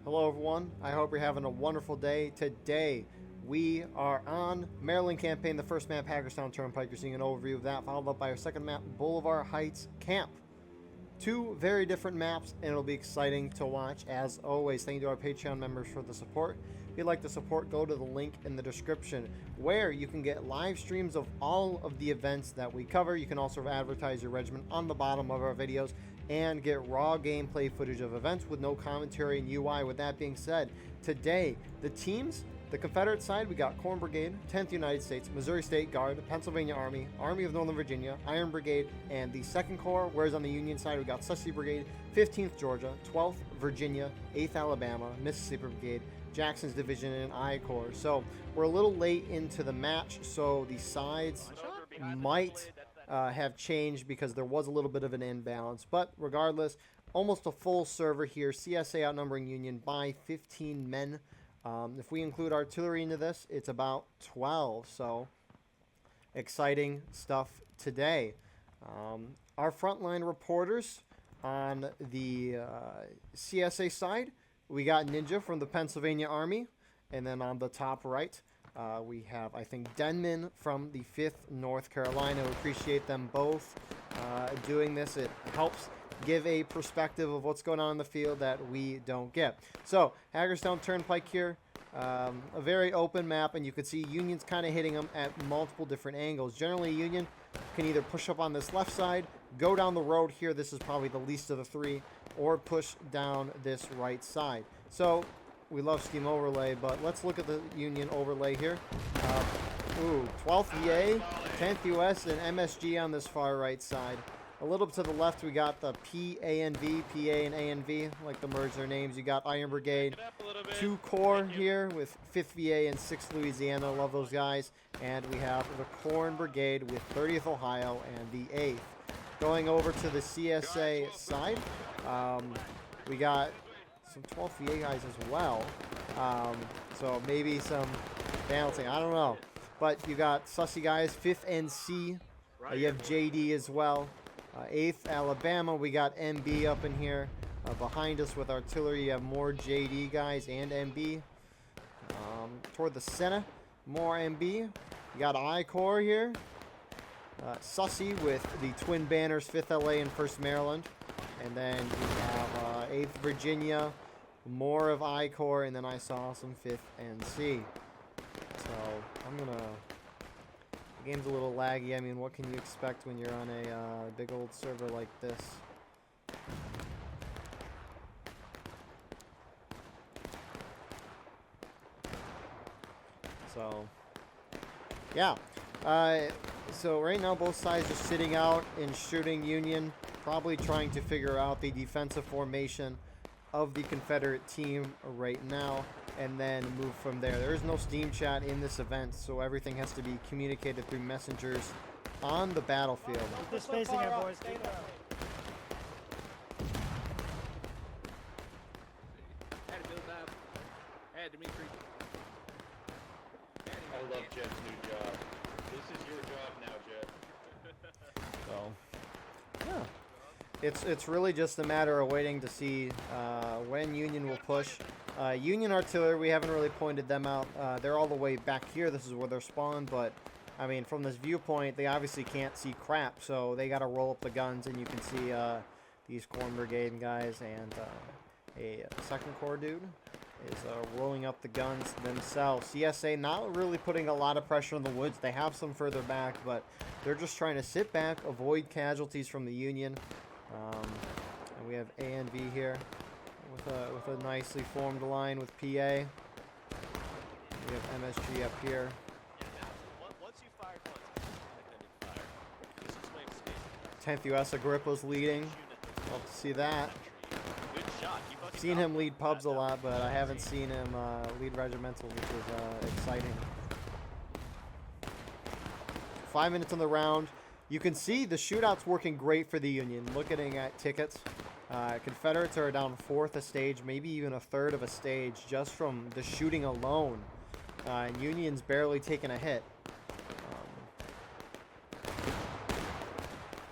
Hello everyone, I hope you're having a wonderful day. Today we are on Maryland Campaign, the first map, Hagerstown Turnpike. You're seeing an overview of that, followed up by our second map, Boulevard Heights Camp. Two very different maps, and it'll be exciting to watch as always. Thank you to our Patreon members for the support. If you'd like to support, go to the link in the description where you can get live streams of all of the events that we cover. You can also advertise your regiment on the bottom of our videos and get raw gameplay footage of events with no commentary and UI. With that being said, today the teams, the Confederate side, we got Corn Brigade, 10th United States, Missouri State Guard, Pennsylvania Army, Army of Northern Virginia, Iron Brigade, and the 2nd Corps, whereas on the Union side we got Sussex Brigade, 15th Georgia, 12th Virginia, 8th Alabama, Mississippi Brigade, Jackson's Division, and I Corps. So we're a little late into the match, so the sides might have changed because there was a little bit of an imbalance, but regardless, almost a full server here. CSA outnumbering Union by 15 men. If we include artillery into this, it's about 12. So exciting stuff today. Our frontline reporters on the CSA side, we got Ninja from the Pennsylvania Army, and then on the top right, we have, I think, Denman from the 5th North Carolina. We appreciate them both doing this. It helps give a perspective of what's going on in the field that we don't get. So, Hagerstown Turnpike here. A very open map, and you can see Union's kind of hitting them at multiple different angles. Generally, Union can either push up on this left side, go down the road here. This is probably the least of the three, or push down this right side. So, we love scheme overlay, but let's look at the Union overlay here. 12th VA, 10th US, and MSG on this far right side. A little to the left, we got the PANV, PA and ANV, like to merge their names. You got Iron Brigade, 2 Corps here with 5th VA and 6th Louisiana. Love those guys. And we have the Corn Brigade with 30th Ohio and the 8th. Going over to the CSA side, we got some 12th VA guys as well. So maybe some balancing. I don't know. But you got Sussy guys, 5th NC. You have JD as well. 8th Alabama, we got MB up in here. Behind us with artillery, you have more JD guys and MB. Toward the center, more MB. You got I Corps here. Sussy with the twin banners, 5th LA and 1st Maryland. And then you have 8th Virginia, more of I Corps, and then I saw some 5th NC. So I'm gonna. The game's a little laggy. I mean, what can you expect when you're on a big old server like this? So, yeah. So right now both sides are sitting out and shooting Union, probably trying to figure out the defensive formation of the Confederate team right now, and then move from there. There is no Steam chat in this event, so everything has to be communicated through messengers on the battlefield. Keep the spacing here, boys. I love Jet's new job. This is your job now, Jet. So, yeah. It's really just a matter of waiting to see when Union will push. Union artillery, we haven't really pointed them out. They're all the way back here. This is where they're spawned, but I mean, from this viewpoint, they obviously can't see crap, so they got to roll up the guns, and you can see these Corn Brigade guys and a 2nd Corps dude is rolling up the guns themselves. CSA not really putting a lot of pressure on the woods. They have some further back, but they're just trying to sit back, avoid casualties from the Union. And we have A and V here with a nicely formed line with PA. We have MSG up here. 10th US Agrippa's leading. Love to see that. I've seen him lead pubs a lot, but I haven't seen him lead regimental, which is exciting. 5 minutes on the round. You can see the shootout's working great for the Union. Looking at tickets, Confederates are down 4th a stage, maybe even a 3rd of a stage, just from the shooting alone. And Union's barely taken a hit.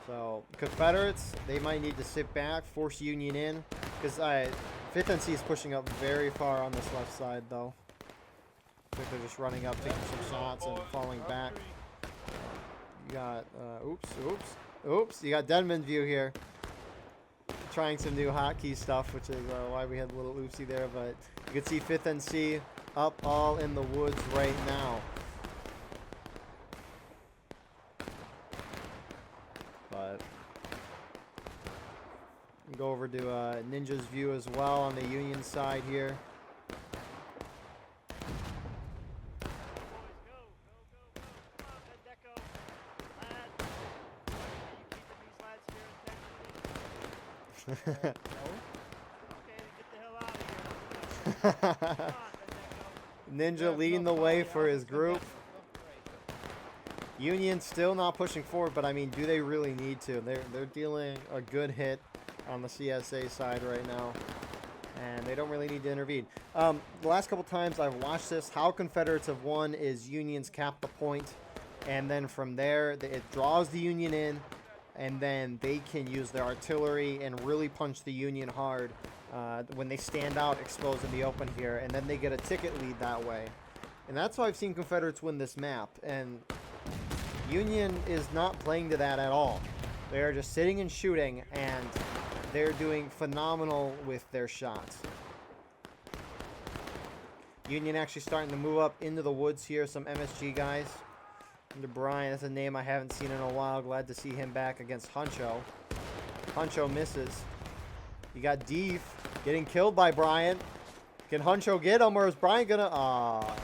So Confederates, they might need to sit back, force Union in, because 5th and C is pushing up very far on this left side, though. I think they're just running up, taking some shots, and falling back. You got, oops. You got Denman View here. Trying some new hotkey stuff, which is why we had a little oopsie there. But you can see 5th and C up all in the woods right now. But go over to Ninja's View as well on the Union side here. Ninja leading the way for his group. Union still not pushing forward, but I mean, do they really need to? They're dealing a good hit on the CSA side right now, and they don't really need to intervene. The last couple times I've watched this, how Confederates have won is Unions cap the point, and then from there it draws the Union in, and then they can use their artillery and really punch the Union hard when they stand out exposed in the open here, and then they get a ticket lead that way. And that's how I've seen Confederates win this map, and Union is not playing to that at all. They are just sitting and shooting, and they're doing phenomenal with their shots. Union actually starting to move up into the woods here. Some MSG guys. Under Brian, that's a name I haven't seen in a while. Glad to see him back against Huncho. Huncho misses. You got Deef getting killed by Brian. Can Huncho get him, or is Brian gonna... Aw.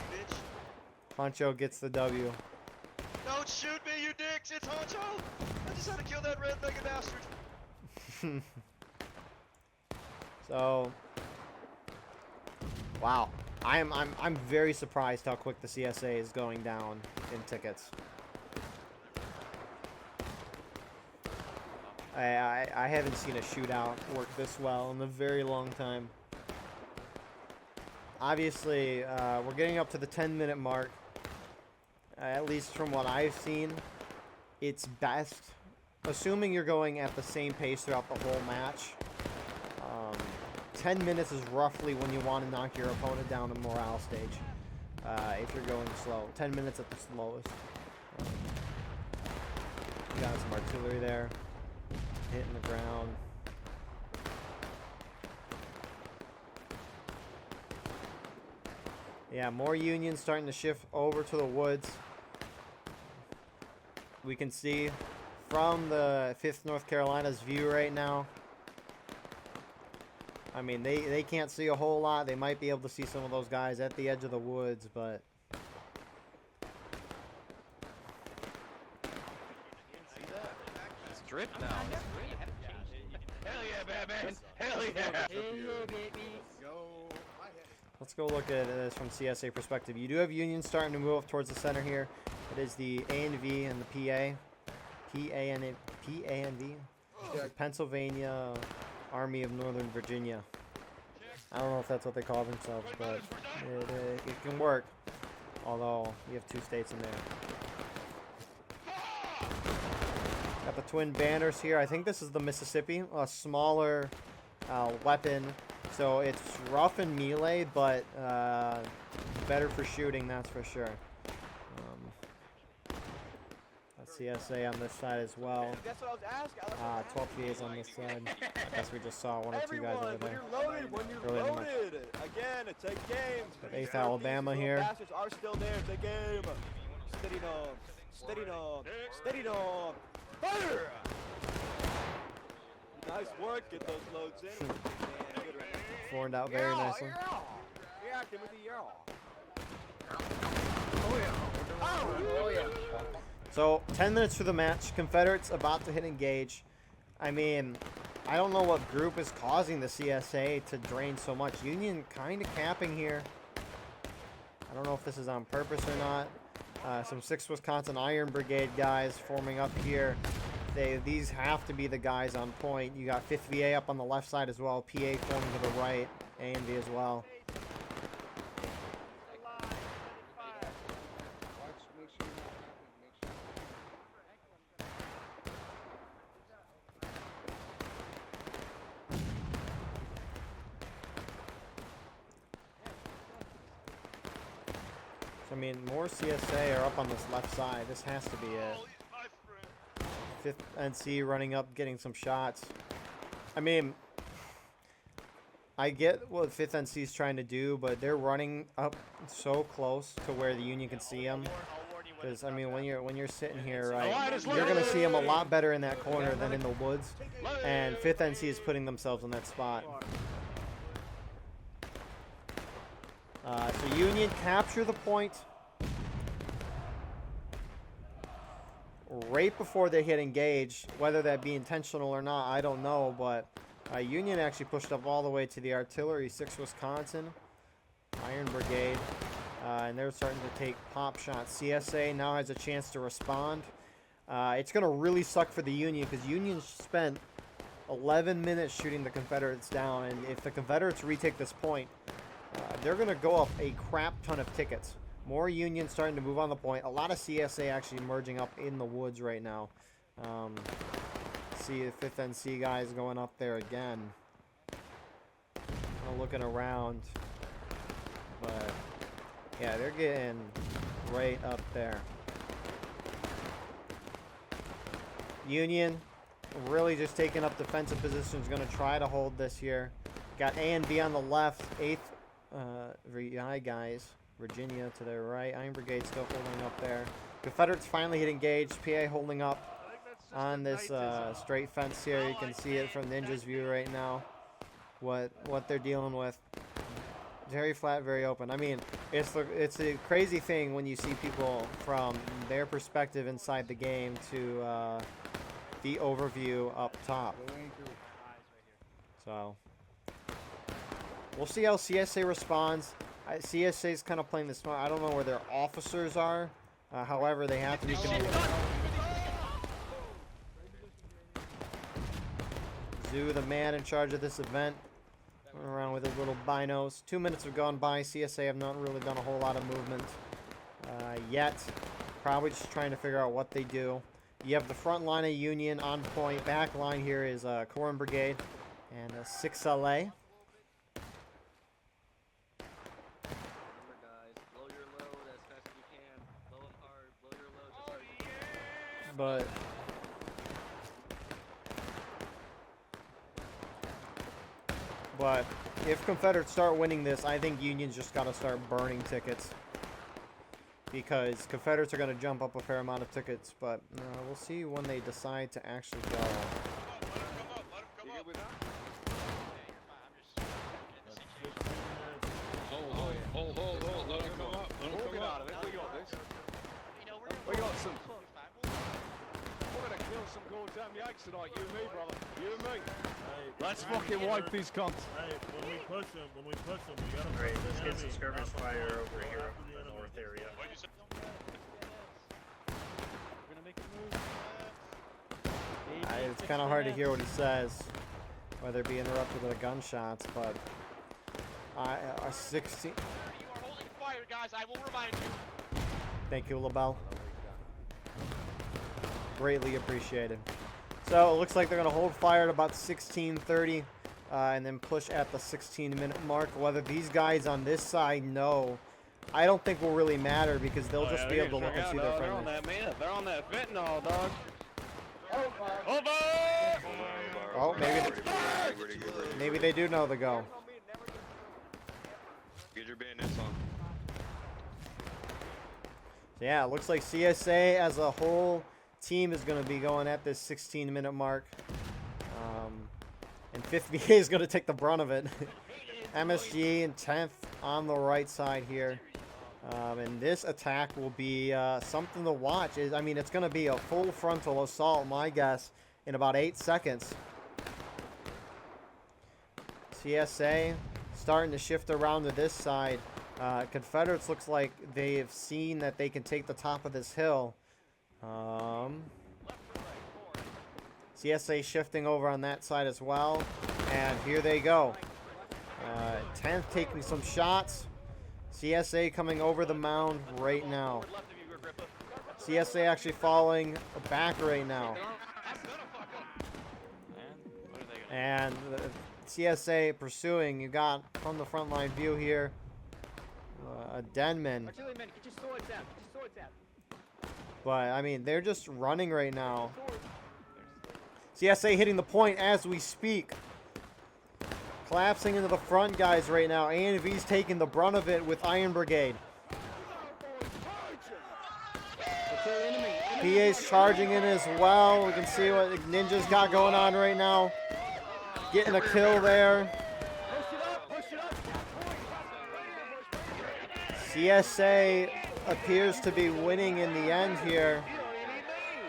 Huncho gets the W. Don't shoot me, you dicks! It's Honcho! I just had to kill that red-legged bastard. So, wow. I'm very surprised how quick the CSA is going down in tickets. I haven't seen a shootout work this well in a very long time. Obviously, we're getting up to the 10-minute mark. At least from what I've seen, it's best, assuming you're going at the same pace throughout the whole match. 10 minutes is roughly when you want to knock your opponent down in morale stage. If you're going slow. 10 minutes at the slowest. You got some artillery there. Hitting the ground. Yeah, more Unions starting to shift over to the woods. We can see from the 5th North Carolina's view right now. I mean, they can't see a whole lot. They might be able to see some of those guys at the edge of the woods, but... It's drip now. Hell yeah, Batman! Hell yeah! Let's go look at this from CSA perspective. You do have Union starting to move up towards the center here. It is the A and V and the PA. PA and V? Pennsylvania Army of Northern Virginia. I don't know if that's what they call themselves, but it can work. Although, you have 2 states in there. Got the twin banners here. I think this is the Mississippi. A smaller weapon. So it's rough and melee, but better for shooting, that's for sure. That's CSA on this side as well. That's what I was asking. 12 PAs on this side. I guess we just saw 1 or 2 guys over there. When you're loaded. Again, it's a game. 8th Alabama here. Bastards are still there. It's a game. Steady dog. Steady dog. Steady dog. Fire! Nice work. Get those loads in. Formed out very nicely. Yeah, Timothy, So, 10 minutes through the match. Confederates about to hit engage. I mean, I don't know what group is causing the CSA to drain so much. Union kind of capping here. I don't know if this is on purpose or not. Some 6th Wisconsin Iron Brigade guys forming up here. These have to be the guys on point. You got 5th VA up on the left side as well. PA forming to the right. A and V as well. I mean, more CSA are up on this left side. This has to be it. 5th NC running up, getting some shots. I mean, I get what 5th NC is trying to do, but they're running up so close to where the Union can see them. Because I mean, when you're sitting here, right, you're gonna see them a lot better in that corner than in the woods. And 5th NC is putting themselves in that spot. So Union capture the point right before they hit engage. Whether that be intentional or not, I don't know. But Union actually pushed up all the way to the artillery, 6 Wisconsin, Iron Brigade. And they're starting to take pop shots. CSA now has a chance to respond. It's going to really suck for the Union because Union spent 11 minutes shooting the Confederates down. And if the Confederates retake this point, they're going to go up a crap ton of tickets. More Union starting to move on the point. A lot of CSA actually emerging up in the woods right now. See the 5th NC guys going up there again. Looking around. But yeah, they're getting right up there. Union really just taking up defensive positions. Going to try to hold this here. Got A and B on the left. 8th VI guys. Virginia to their right. Iron Brigade still holding up there. Confederates finally hit engage. PA holding up on this straight fence here. You can see it from Ninja's view right now. What they're dealing with. Very flat, very open. I mean, it's a crazy thing when you see people from their perspective inside the game to the overview up top. So we'll see how CSA responds. CSA is kind of playing this smart. I don't know where their officers are. However, they have to be communicating. Zoo, the man in charge of this event, going around with his little binos. 2 minutes have gone by. CSA have not really done a whole lot of movement yet. Probably just trying to figure out what they do. You have the front line of Union on point. Back line here is Corps Brigade and 6LA. But if Confederates start winning this, I think Union's just got to start burning tickets. Because Confederates are going to jump up a fair amount of tickets. But we'll see when they decide to actually go. Hold. Let him come up. Let him come up. We got some. We're gonna kill some goddamn yikes tonight, you and me, brother. You and me. Hey, Let's fucking wipe these cunts. Hey, when we push them, we gotta. Alright, let's get some skirmish fire over here in the north area. We're gonna make a move. It's kind of hard to hear what he says, whether it be interrupted with the gunshots, but our 16. You are holding fire, guys. I will remind you. Thank you, LaBelle. Greatly appreciated. So it looks like they're going to hold fire at about 16:30 and then push at the 16-minute mark. Whether these guys on this side know, I don't think will really matter because they'll just be able to look and see their They're on friendly. that, man. They're on that fentanyl, dog. Oh, maybe they do know the go. Get your bayonets on. So yeah, it looks like CSA as a whole team is going to be going at this 16-minute mark. And 5th VA is going to take the brunt of it. MSG and 10th on the right side here. And this attack will be something to watch. I mean, it's going to be a full frontal assault, my guess, in about 8 seconds. CSA starting to shift around to this side. Confederates looks like they've seen that they can take the top of this hill. CSA shifting over on that side as well. And here they go. 10th taking some shots. CSA coming over the mound right now. CSA actually falling back right now. And CSA pursuing. You got from the front line view here. a Denman. Artillerymen, get your swords out. Get your swords out. But, I mean, they're just running right now. CSA hitting the point as we speak. Collapsing into the front guys right now. ANV's taking the brunt of it with Iron Brigade. PA's charging in as well. We can see what Ninja's got going on right now. Getting a kill there. CSA appears to be winning in the end here.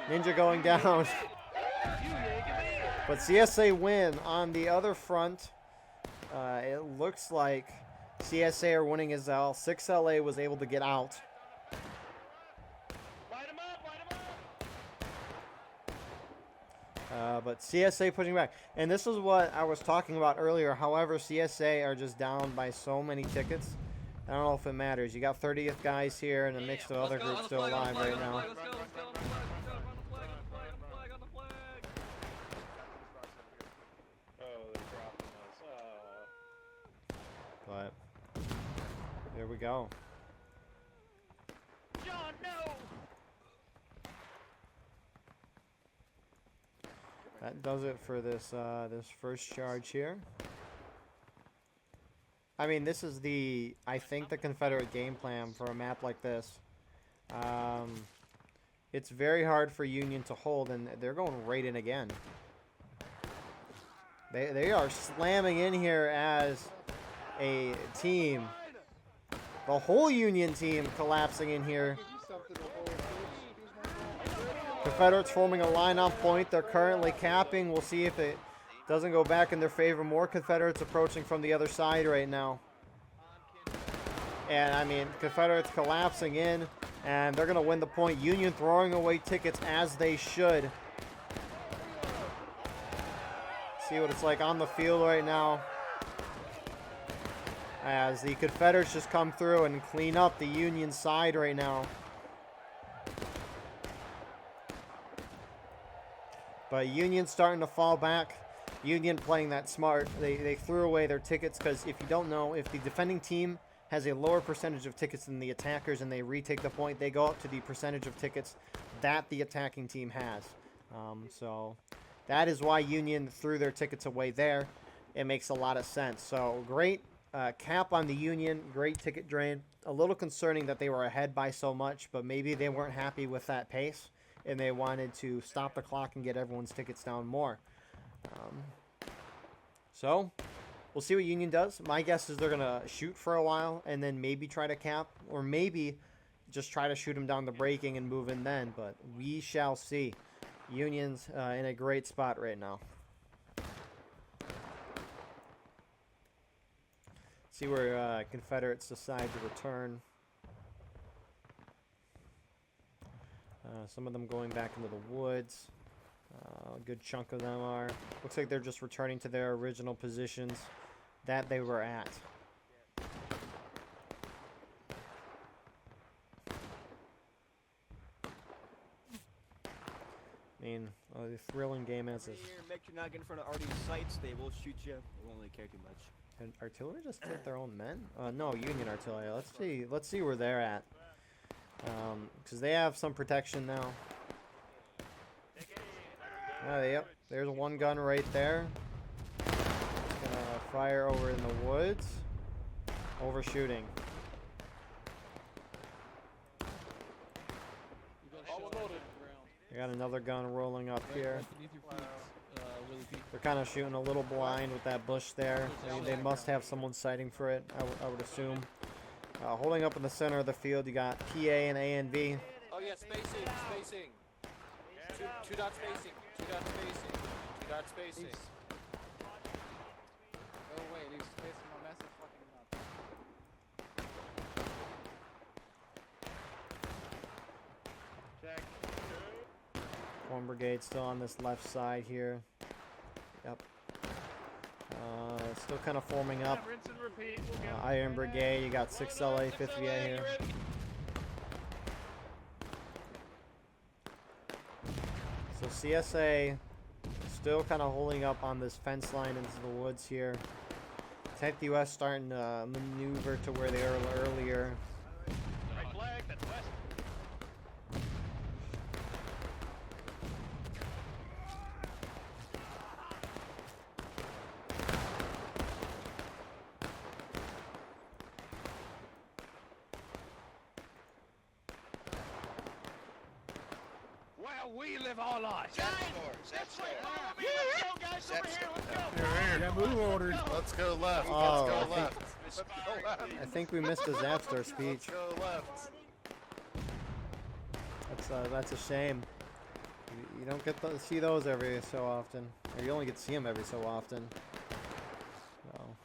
Ninja going down. But CSA win. On the other front, it looks like CSA are winning as well. 6LA was able to get out. But CSA pushing back. And this is what I was talking about earlier. However, CSA are just down by so many tickets. I don't know if it matters. You got 30th guys here and a mix of other groups still alive right now. But there we go. John, no! That does it for this this first charge here. I mean, this is I think the Confederate game plan for a map like this. It's very hard for Union to hold, and they're going right in again. They are slamming in here as a team. The whole Union team collapsing in here. Confederates forming a line on point. They're currently capping. We'll see if it doesn't go back in their favor. More Confederates approaching from the other side right now. And, I mean, Confederates collapsing in, and they're going to win the point. Union throwing away tickets as they should. See what it's like on the field right now, as the Confederates just come through and clean up the Union side right now. But Union starting to fall back. Union playing that smart. They threw away their tickets because, if you don't know, if the defending team has a lower percentage of tickets than the attackers and they retake the point, they go up to the percentage of tickets that the attacking team has. So that is why Union threw their tickets away there. It makes a lot of sense. So great cap on the Union. Great ticket drain. A little concerning that they were ahead by so much, but maybe they weren't happy with that pace and they wanted to stop the clock and get everyone's tickets down more. So we'll see what Union does. My guess is they're going to shoot for a while and then maybe try to cap, or maybe just try to shoot them down the breaking and move in then. But we shall see. Union's in a great spot right now. See where Confederates decide to return. Some of them going back into the woods. A good chunk of them are. Looks like they're just returning to their original positions that they were at. I mean, a thrilling game as is. Make sure you're not getting in front of RD's sights. They will shoot you. They won't really care too much. Can artillery just hit their own men? No, Union artillery. Let's see where they're at. Because they have some protection now. Yep, there's one gun right there. Gonna fire over in the woods. Overshooting. I got another gun rolling up here. They're kind of shooting a little blind with that bush there. They must have someone sighting for it, I would assume. Holding up in the center of the field, you got PA and ANV. Oh yeah, spacing. Two dot spacing. Two dot spacing. Oh wait, he's spacing my message fucking nuts. Check. One brigade still on this left side here. Yep. Still kind of forming up. Rinse and repeat. Iron Brigade, you got 6LA, 5th VA here. So CSA still kind of holding up on this fence line into the woods here. Type the US starting to maneuver to where they were earlier. Right flag, that's west. Well, we live our lives. Guys, this way, follow me. Let's go, guys, over here. Let's go. Yeah, move orders. Let's go left. Oh, Let's I go think- left. Let's go left. I think we missed the Zapstar speech. Let's go left. That's a shame. You don't get to see those every so often, or you only get to see them every so often. So.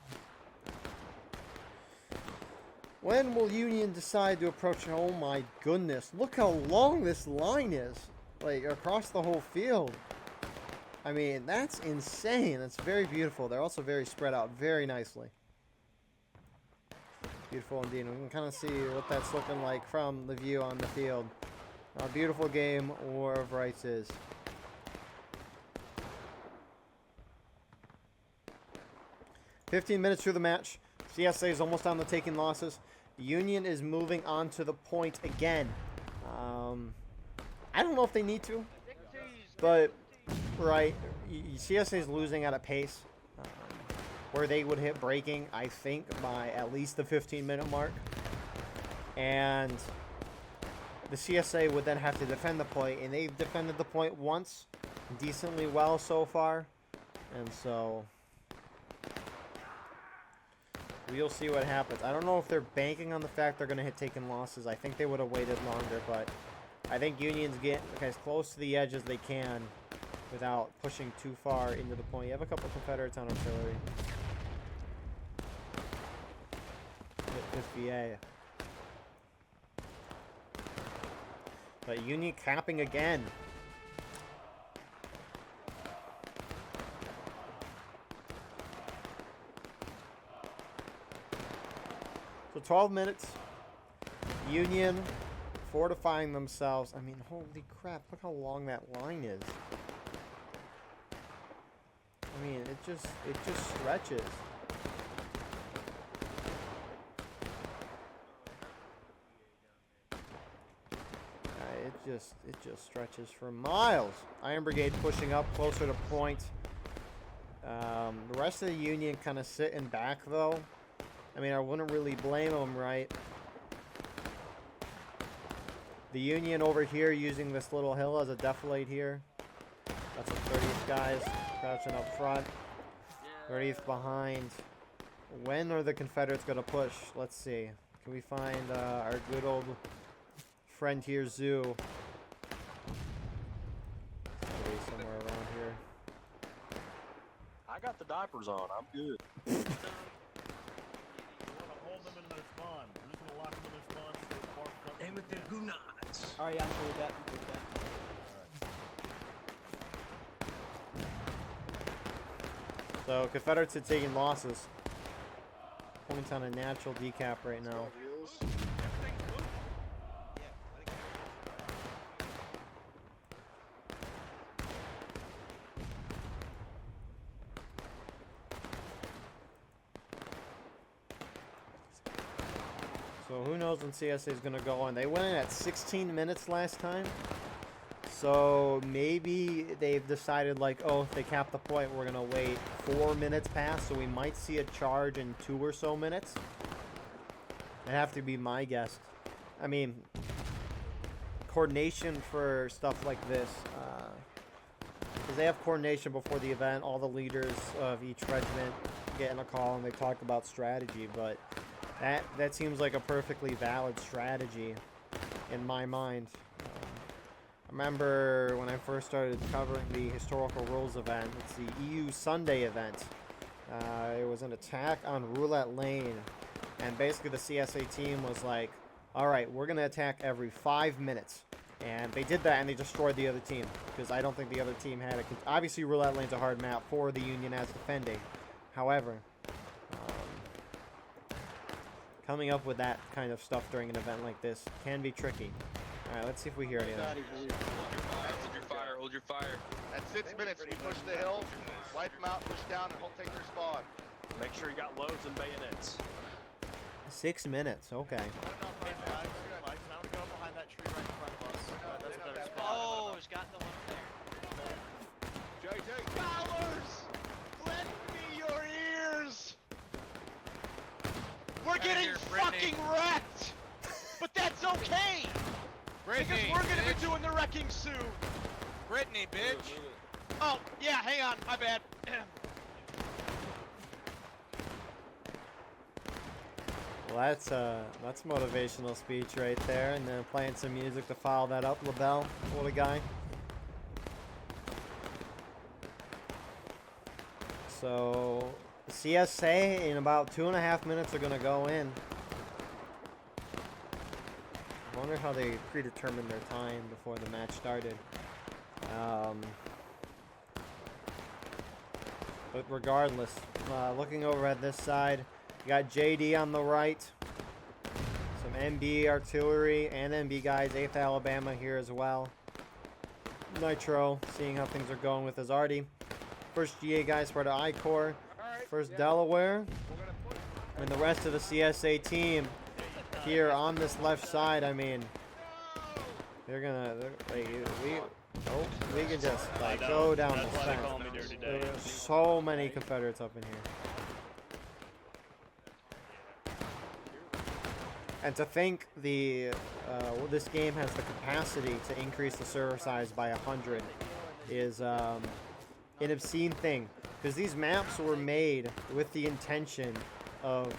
When will Union decide to approach? Oh my goodness! Look how long this line is, like across the whole field. I mean, that's insane. That's very beautiful. They're also very spread out, very nicely. Beautiful indeed. We can kind of see what that's looking like from the view on the field. A beautiful game War of Rights is. "15 minutes through the match. CSA is almost on the taking losses. Union is moving on to the point again. I don't know if they need to, but right, CSA is losing at a pace where they would hit breaking, I think, by at least the 15-minute mark. And the CSA would then have to defend the point, and they've defended the point once decently well so far. And so we'll see what happens. I don't know if they're banking on the fact they're going to hit taking losses. I think they would have waited longer, but I think Union's get as close to the edge as they can without pushing too far into the point. You have a couple Confederates on artillery. Hit 50A. But Union capping again. So 12 minutes. Union fortifying themselves. I mean, holy crap, look how long that line is. I mean, it just stretches. It just stretches for miles. Iron Brigade pushing up closer to point. The rest of the Union kind of sitting back though. I mean, I wouldn't really blame them, right? The Union over here using this little hill as a defilade here. That's the 30th guys crouching up front. 30th behind. When are the Confederates going to push? Let's see. Can we find our good old friend here, Zoo? Somebody somewhere around here. I got the diapers on. I'm good. We're gonna hold them in their spawn. We're just gonna lock them in their spawn. So they're far from Aim with the gunas. Alright, yeah, I'm cool with that. I'm cool with that. So Confederates are taking losses. Points on a natural decap right now. So who knows when CSA is going to go on. They went in at 16 minutes last time. So maybe they've decided like, oh, if they cap the point, we're going to wait 4 minutes past. So we might see a charge in 2 or so minutes. That'd have to be my guess. I mean, coordination for stuff like this. Because they have coordination before the event. All the leaders of each regiment get in a call and they talk about strategy. But that seems like a perfectly valid strategy in my mind. I remember when I first started covering the historical rules event. It's the EU Sunday event. It was an attack on Roulette Lane, and basically the CSA team was like, all right, we're going to attack every 5 minutes. And they did that, and they destroyed the other team, because I don't think the other team had a... Obviously, Roulette Lane's a hard map for the Union as defending. However, coming up with that kind of stuff during an event like this can be tricky. All right, let's see if we hear anything. Hold your fire, hold your fire. At 6 minutes, we push the hill, wipe them out, push down, and hold take their spawn. Make sure you got loads and bayonets. 6 minutes. Okay. Hey, flags, flags. Now we go behind that tree right in front of us. That's a better spot. Oh, he's got the one there. JJ. Bowers! Lend me your ears! We're getting fucking wrecked! But that's okay! Because we're gonna be doing the wrecking soon! Brittany, bitch. Oh, yeah, hang on, my bad. Well, that's motivational speech right there, and then playing some music to follow that up. LaBelle, what a guy. So, CSA in about 2.5 minutes are gonna go in. I wonder how they predetermined their time before the match started. But regardless, looking over at this side, you got JD on the right, some MB artillery and MB guys, 8th Alabama here as well. Nitro, seeing how things are going with Azardi. First GA guys part of I-Corps, first Delaware, and the rest of the CSA team here on this left side. I mean, we can just like go down the fence. There are so many Confederates up in here. And to think this game has the capacity to increase the server size by 100 is an obscene thing, because these maps were made with the intention of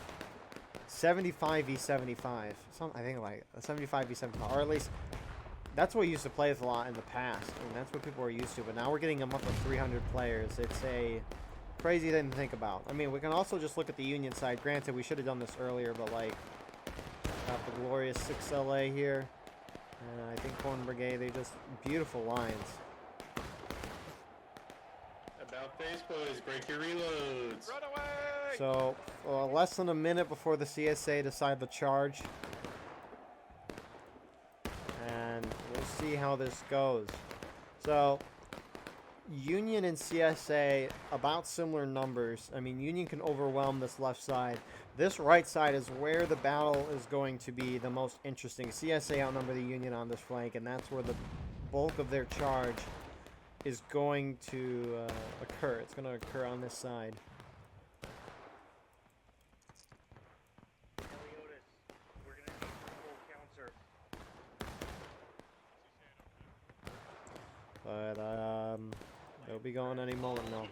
75v75. I think like 75v75, or at least that's what we used to play with a lot in the past, and that's what people were used to. But now we're getting them up to 300 players. It's a crazy thing to think about. I mean, we can also just look at the Union side. Granted, we should have done this earlier, but like, got the glorious 6LA here. And I think Corn Brigade, they just beautiful lines. About face, boys. Break your reloads. Run away! So, less than a minute before the CSA decide the charge. And we'll see how this goes. So, Union and CSA, about similar numbers. I mean, Union can overwhelm this left side. This right side is where the battle is going to be the most interesting. CSA outnumber the Union on this flank, and that's where the bulk of their charge is going to occur. It's going to occur on this side. But they'll be going any moment now.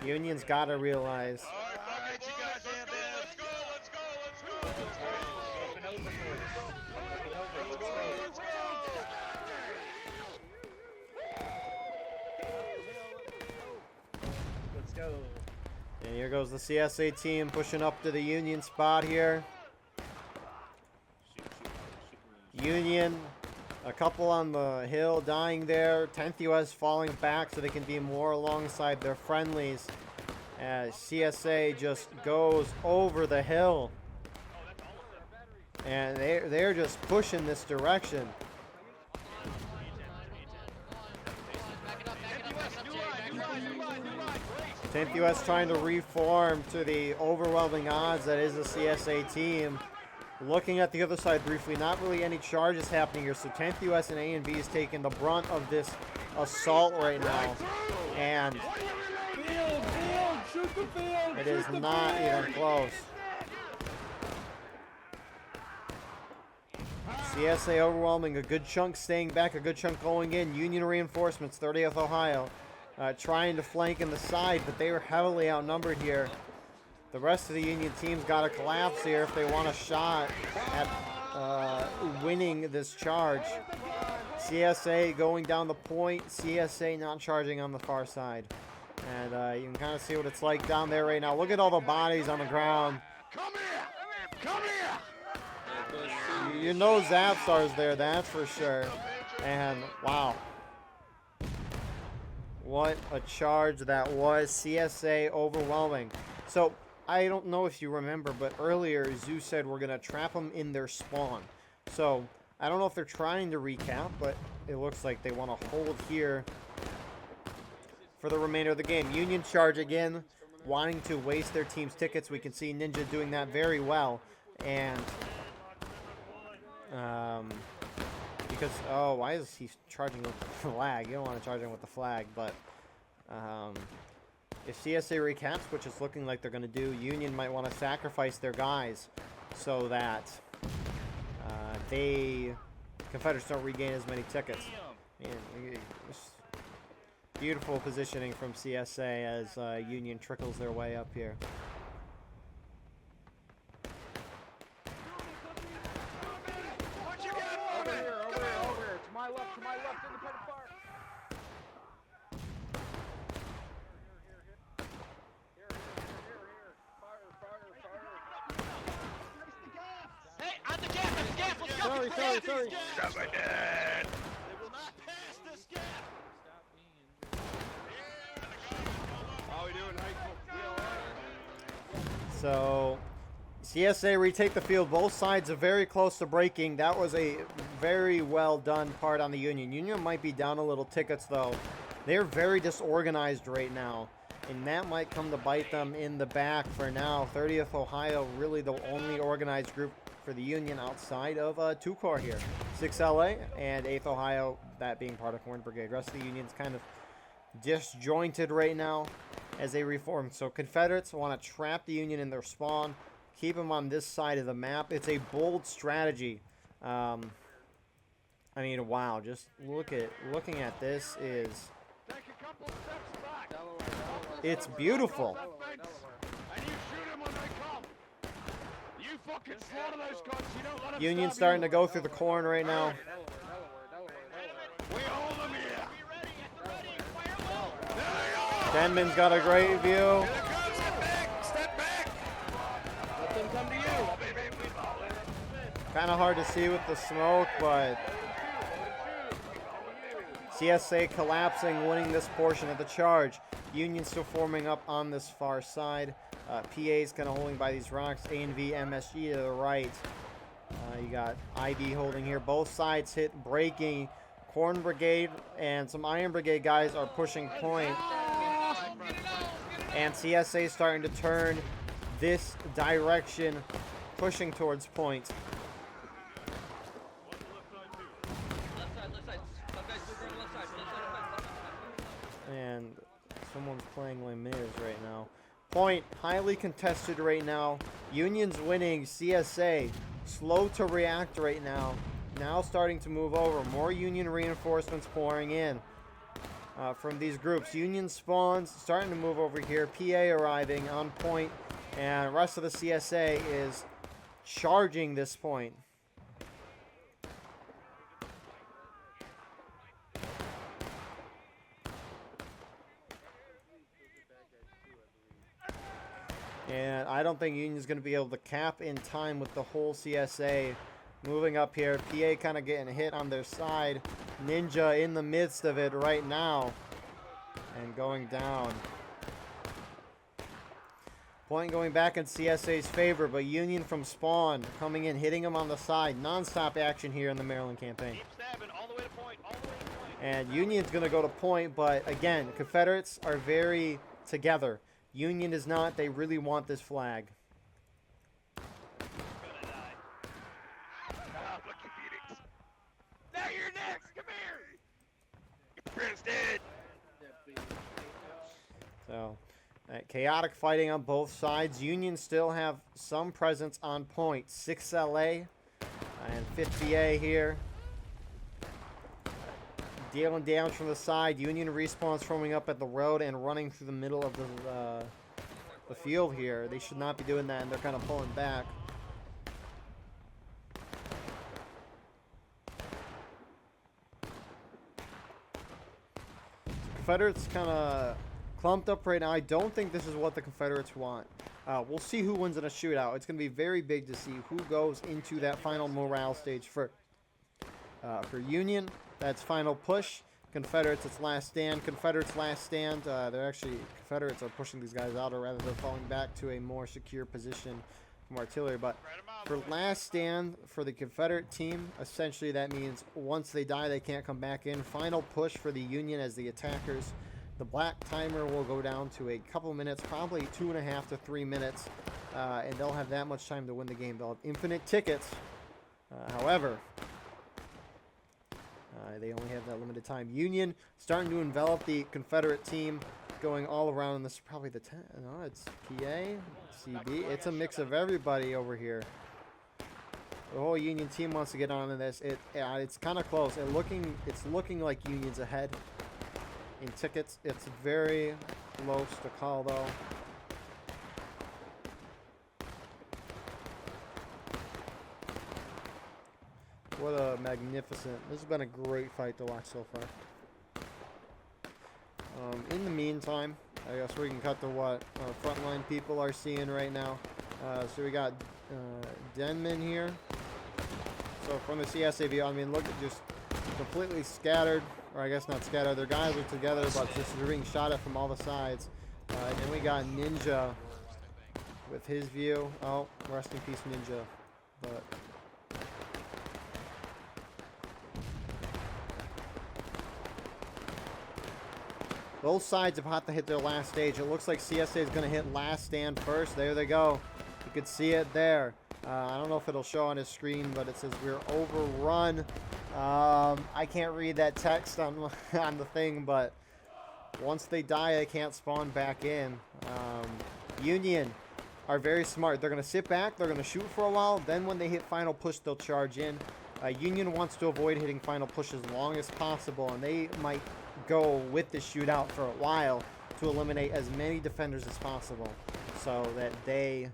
Union's got to realize. Alright, you goddamn let's go, let's go, let's go, let's go, let's go! Let's go! Let's go. And here goes the CSA team pushing up to the Union spot here. Union, a couple on the hill dying there. 10th US falling back so they can be more alongside their friendlies. As CSA just goes over the hill. And they're just pushing this direction. 10th US trying to reform to the overwhelming odds that is the CSA team. Looking at the other side briefly, not really any charges happening here. So 10th US and A and B is taking the brunt of this assault right now. And it is not even close. CSA overwhelming, a good chunk staying back, a good chunk going in. Union reinforcements, 30th Ohio, trying to flank in the side, but they were heavily outnumbered here. The rest of the Union team's got to collapse here if they want a shot at winning this charge. CSA going down the point, CSA not charging on the far side. And you can kind of see what it's like down there right now. Look at all the bodies on the ground. Come here! Come here! You know Zapstar's there, that's for sure. And wow. What a charge that was. CSA overwhelming. So, I don't know if you remember, but earlier Zeus said we're going to trap them in their spawn. So, I don't know if they're trying to recap, but it looks like they want to hold here for the remainder of the game. Union charge again. wanting to waste their team's tickets. We can see Ninja doing that very well. And because, oh, why is he charging with the flag? You don't want to charge him with the flag, but if CSA recaps, which is looking like they're going to do, Union might want to sacrifice their guys so that Confederates don't regain as many tickets. And beautiful positioning from CSA as Union trickles their way up here. Over here, to my left, independent fire. Hey, on the gap, let's go. Sorry. They will not pass this gap. How we doing, high school? So CSA retake the field. Both sides are very close to breaking. That was a very well done part on the Union. Union might be down a little tickets though. They're very disorganized right now, and that might come to bite them in the back for now. 30th Ohio, really the only organized group for the Union outside of 2 Corps here. 6 LA and 8th Ohio, that being part of Horn Brigade. Rest of the Union's kind of disjointed right now as they reform. So Confederates want to trap the Union in their spawn, keep them on this side of the map. It's a bold strategy. I mean, wow, just looking at this is, it's beautiful. Union starting to go through the corn right now. Denman's got a great view. Kind of hard to see with the smoke, but CSA collapsing, winning this portion of the charge. Union still forming up on this far side. PA's kind of holding by these rocks. A&V, MSG to the right. You got IB holding here. Both sides hit breaking. Corn Brigade and some Iron Brigade guys are pushing point. And CSA starting to turn this direction, pushing towards point. And someone's playing Les Mis right now. Point, highly contested right now. Union's winning. CSA, slow to react right now. Now starting to move over. More Union reinforcements pouring in from these groups. Union spawns starting to move over here. PA arriving on point. And the rest of the CSA is charging this point. And I don't think Union's going to be able to cap in time with the whole CSA moving up here. PA kind of getting hit on their side. Ninja in the midst of it right now and going down. Point going back in CSA's favor, but Union from spawn coming in, hitting them on the side. Non-stop action here in the Maryland campaign. Keep stabbing all the way to point, all the way to point. And Union's going to go to point, but again, Confederates are very together. Union is not. They really want this flag. Now you're next. Come here. Princeton. So, chaotic fighting on both sides. Union still have some presence on point. 6 LA and 50A here. Dealing damage from the side. Union respawns forming up at the road and running through the middle of the field here. They should not be doing that, and they're kind of pulling back. Confederates kind of clumped up right now. I don't think this is what the Confederates want. We'll see who wins in a shootout. It's going to be very big to see who goes into that final morale stage for Union. That's final push. Confederates, it's last stand. Confederates last stand. Confederates are pushing these guys out, or rather they're falling back to a more secure position from artillery. But for last stand for the Confederate team, essentially that means once they die, they can't come back in. Final push for the Union as the attackers. The black timer will go down to a couple minutes, probably 2.5 to 3 minutes, and they'll have that much time to win the game. They'll have infinite tickets. However, they only have that limited time. Union starting to envelop the Confederate team, going all around. This is probably the 10. No, it's PA, CB. It's a mix of everybody over here. The whole Union team wants to get on to this. It's kind of close. It's looking like Union's ahead in tickets. It's very close to call though. What a magnificent. This has been a great fight to watch so far. In the meantime, I guess we can cut to what frontline people are seeing right now. So we got Denman here. So from the CSA view, I mean, look at just completely scattered, or I guess not scattered. Their guys are together, but just they're being shot at from all the sides. And then we got Ninja with his view. Oh, rest in peace, Ninja. But both sides have had to hit their last stage. It looks like CSA is going to hit last stand first. There they go. You could see it there. I don't know if it'll show on his screen, but it says we're overrun. I can't read that text on the thing, but once they die, they can't spawn back in. Union are very smart. They're going to sit back. They're going to shoot for a while. Then when they hit final push, they'll charge in. Union wants to avoid hitting final push as long as possible, and they might go with the shootout for a while to eliminate as many defenders as possible so that they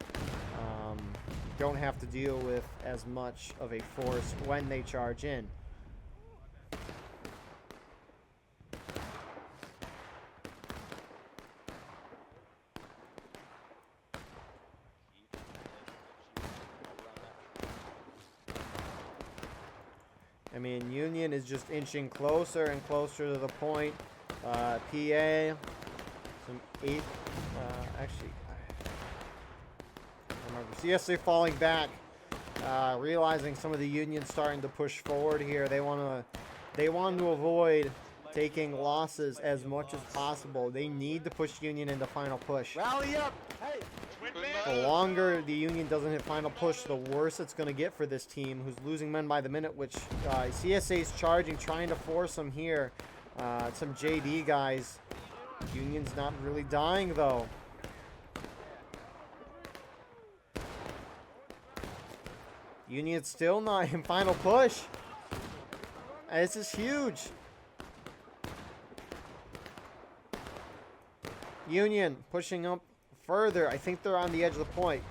don't have to deal with as much of a force when they charge in. I mean, Union is just inching closer and closer to the point. PA, some 8, actually, I remember CSA falling back, realizing some of the Union starting to push forward here. They want to avoid taking losses as much as possible. They need to push Union into final push. Rally up! Hey! The longer the Union doesn't hit final push, the worse it's going to get for this team, who's losing men by the minute, which CSA's charging, trying to force them here. Some JD guys. Union's not really dying, though. Union's still not in final push. This is huge. Union pushing up further. I think they're on the edge of the point.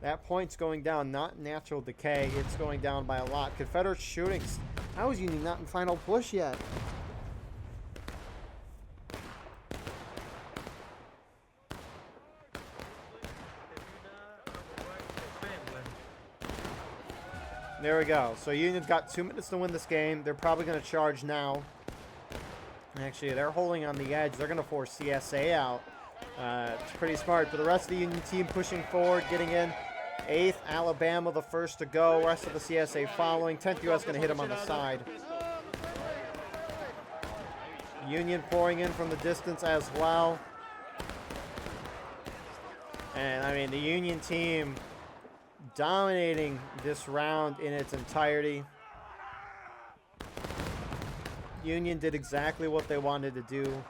That point's going down, not natural decay. It's going down by a lot. Confederate shootings. How is Union not in final push yet? There we go. So Union's got 2 minutes to win this game. They're probably going to charge now. Actually, they're holding on the edge. They're going to force CSA out. It's pretty smart. For the rest of the Union team pushing forward, getting in. 8th, Alabama the first to go. Rest of the CSA following. 10th US going to hit him on the side. Union pouring in from the distance as well. And, I mean, the Union team dominating this round in its entirety. Union did exactly what they wanted to do.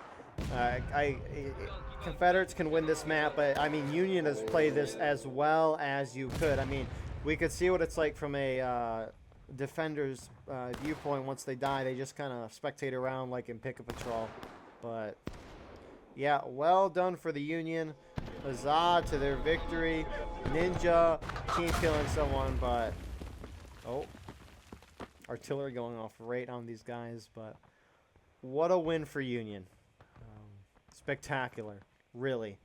Confederates can win this map, but I mean, Union has played this as well as you could. I mean, we could see what it's like from a defender's viewpoint. Once they die, they just kind of spectate around like in Pick a Patrol. But yeah, well done for the Union. Huzzah to their victory. Ninja team killing someone, but oh, artillery going off right on these guys. But what a win for Union. Spectacular, really.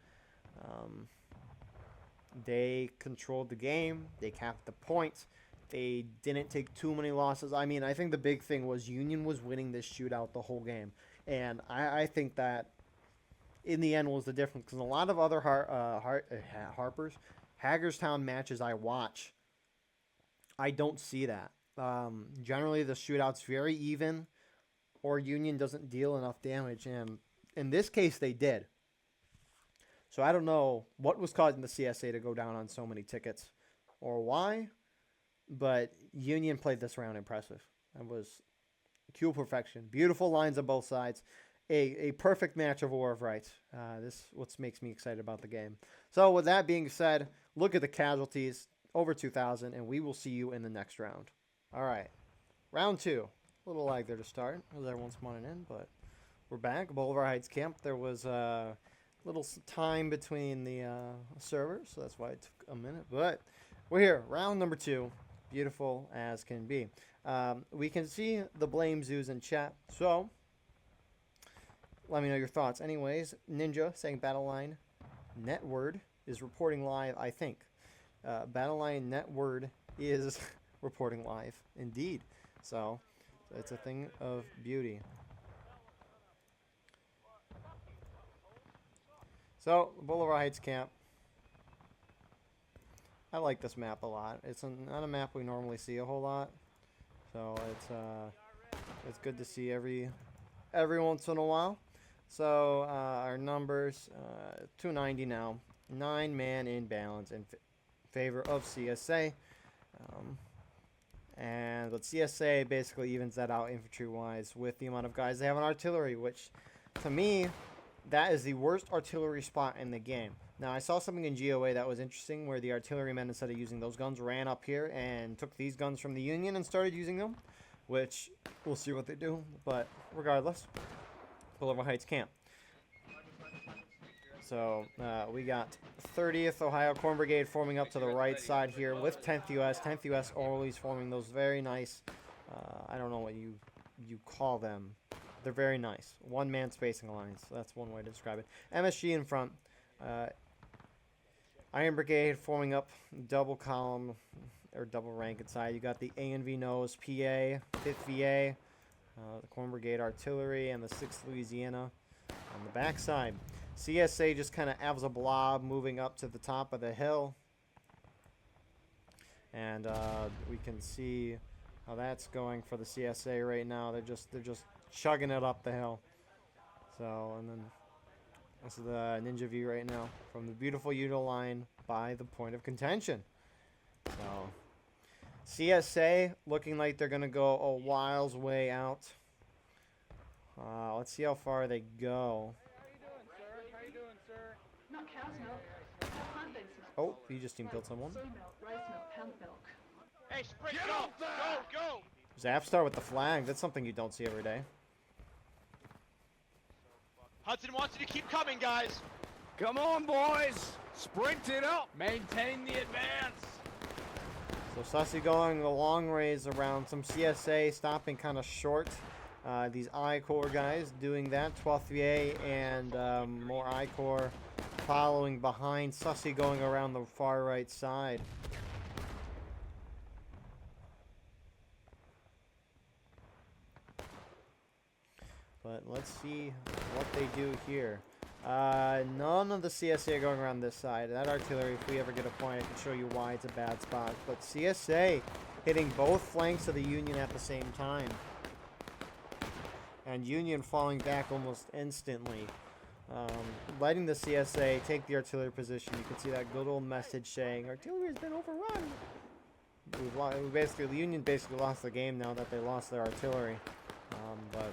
They controlled the game. They capped the points. They didn't take too many losses. I mean, I think the big thing was Union was winning this shootout the whole game. And I think that in the end was the difference. Because a lot of other Hagerstown matches I watch, I don't see that. Generally, the shootout's very even, or Union doesn't deal enough damage. And in this case, they did. So I don't know what was causing the CSA to go down on so many tickets or why, but Union played this round impressive. It was cool perfection. Beautiful lines on both sides. A perfect match of War of Rights. This is what makes me excited about the game. So with that being said, look at the casualties, over 2,000, and we will see you in the next round. All right, round 2. A little lag there to start as everyone's spawning in, but we're back. Boulevard Heights camp. There was a little time between the servers, so that's why it took a minute. But we're here, round number 2. Beautiful as can be. We can see the blame zoos in chat, so let me know your thoughts. Anyways, Ninja saying Battleline Netword is reporting live, I think. Battleline Netword is reporting live, indeed. So it's a thing of beauty. So, Boulevard Heights camp. I like this map a lot. It's not a map we normally see a whole lot. So it's good to see every once in a while. So our numbers, 290 now, 9-man in balance in favor of CSA. But CSA basically evens that out infantry-wise with the amount of guys they have on artillery, which to me, that is the worst artillery spot in the game. Now, I saw something in GOA that was interesting where the artillerymen, instead of using those guns, ran up here and took these guns from the Union and started using them, which we'll see what they do. But regardless, Boulevard Heights camp. So we got 30th Ohio Corn Brigade forming up to the right side here with 10th U.S. 10th U.S. always forming those very nice, I don't know what you call them. They're very nice. One-man spacing lines. That's one way to describe it. MSG in front. Iron Brigade forming up double column or double rank inside. You got the A&V nose, PA, 5th VA, the Corn Brigade Artillery, and the 6th Louisiana on the backside. CSA just kind of as a blob moving up to the top of the hill. And we can see how that's going for the CSA right now. They're just chugging it up the hill. So, and then this is the ninja view right now from the beautiful Uto line by the point of contention. So, CSA looking like they're going to go a while's way out. Let's see how far they go. How you doing, sir? Not cow's milk. Plant-based milk. Oh, he just team killed someone. Soy milk, rice milk, hemp milk. Hey, sprint, go! Zapstar with the flag. That's something you don't see every day. Hudson wants you to keep coming, guys. Come on, boys! Sprint it up! Maintain the advance! So Sussy going a long ways around. Some CSA stopping kind of short. These I-Corps guys doing that. 12th VA and more I-Corps following behind. Sussy going around the far right side. But let's see what they do here. None of the CSA are going around this side. That artillery, if we ever get a point, I can show you why it's a bad spot. But CSA hitting both flanks of the Union at the same time. And Union falling back almost instantly. Letting the CSA take the artillery position. You can see that good old message saying, artillery has been overrun. The Union basically lost the game now that they lost their artillery. But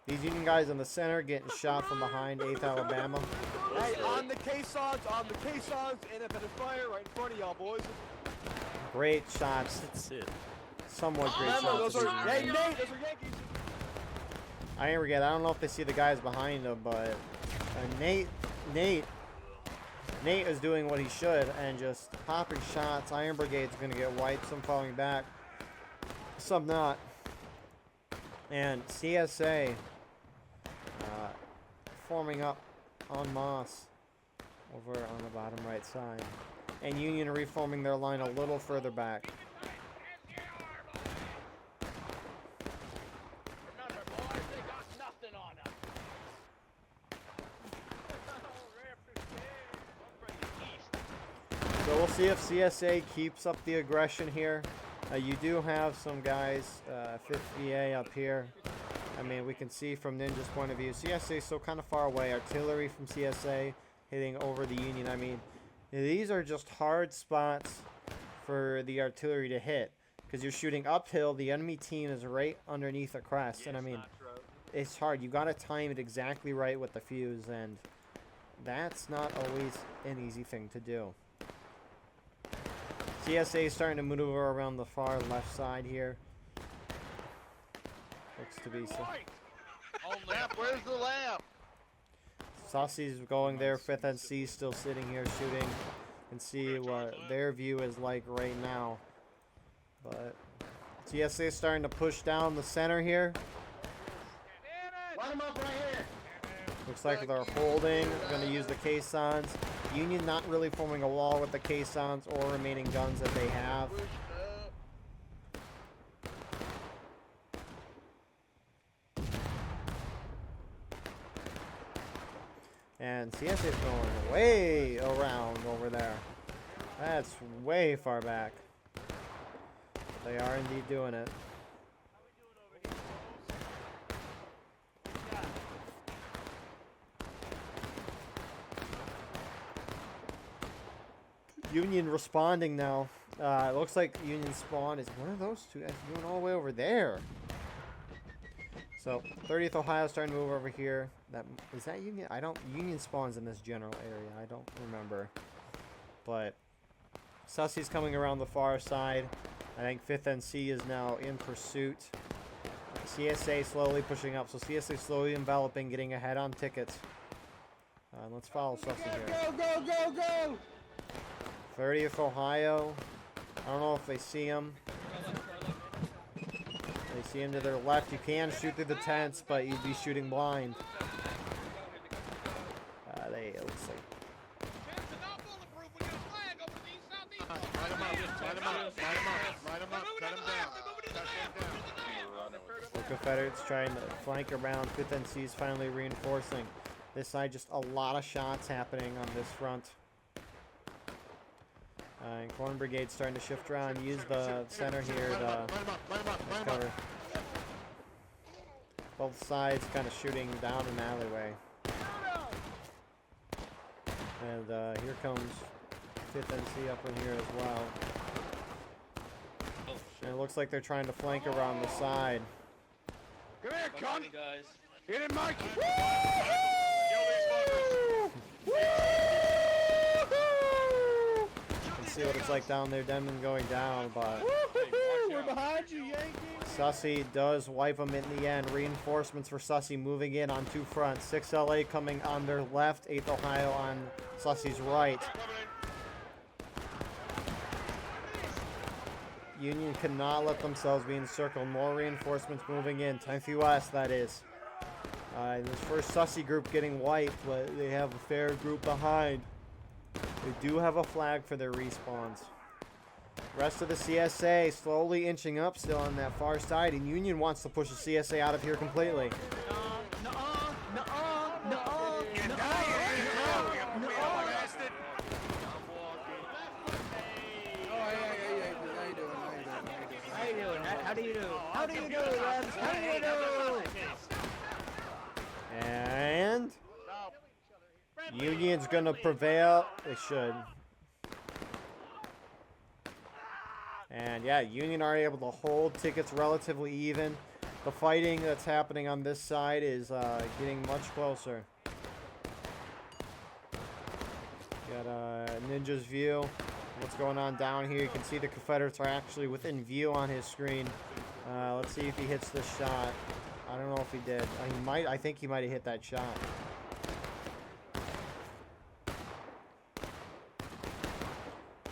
these Union guys in the center getting shot from behind 8th Alabama. Hey, on the caissons, and a bit of fire right in front of y'all, boys. Great shots. That's it. Somewhat great Those shots. are, hey, Nate, those are Yankees. I don't know if they see the guys behind them, but Nate is doing what he should and just popping shots. Iron Brigade's going to get wiped, some falling back, some not. And CSA forming up en masse over on the bottom right side. And Union reforming their line a little further back. So we'll see if CSA keeps up the aggression here. You do have some guys, 5th VA up here, I mean, we can see from Ninja's point of view, CSA is still kind of far away. Artillery from CSA hitting over the Union. I mean, these are just hard spots for the artillery to hit because you're shooting uphill. The enemy team is right underneath a crest, and I mean, it's hard. You got to time it exactly right with the fuse, and that's not always an easy thing to do. CSA is starting to maneuver around the far left side here. Looks to be so. Lamp, where's the lamp? Saucy's going there. 5th NC still sitting here shooting, and see what their view is like right now. But CSA is starting to push down the center here. Line them up right here. Looks like they're holding. Going to use the caissons. Union not really forming a wall with the caissons or remaining guns that they have. And CSA is going way around over there. That's way far back. They are indeed doing it. Union responding now. It looks like Union spawn is one of those two. That's going all the way over there. So 30th Ohio starting to move over here. Is that Union? Union spawns in this general area. I don't remember. But Sussy's coming around the far side. I think 5th NC is now in pursuit. CSA slowly pushing up. So CSA slowly enveloping, getting ahead on tickets. Let's follow Sussy here. Go, go, go, go! 30th Ohio. I don't know if they see him. They see him to their left. You can shoot through the tents, but you'd be shooting blind. It looks like. The Confederates trying to flank around. 5th NC's finally reinforcing. This side, just a lot of shots happening on this front. And Corn Brigade's starting to shift around, use the center here to cover. Both sides kind of shooting down an alleyway. And here comes 5th NC up in here as well. And it looks like they're trying to flank around the side. Come here, cunt! Guys. Hit him, Mike! See what it's like down there, Denman going down, but We're behind you, Yankee! Sussy does wipe them in the end. Reinforcements for Sussy moving in on two fronts. 6 LA coming on their left, 8th Ohio on Sussy's right. Union cannot let themselves be encircled. More reinforcements moving in. 10th US, that is. This first Sussy group getting wiped, but they have a fair group behind. They do have a flag for their respawns. Rest of the CSA slowly inching up still on that far side, and Union wants to push the CSA out of here completely. How do you do, Rams? How do you do? And Union's gonna prevail. They should. And yeah, Union are able to hold tickets relatively even. The fighting that's happening on this side is getting much closer. Got Ninja's view. What's going on down here? You can see the Confederates are actually within view on his screen. Let's see if he hits this shot. I don't know if he did. He might. I think he might have hit that shot.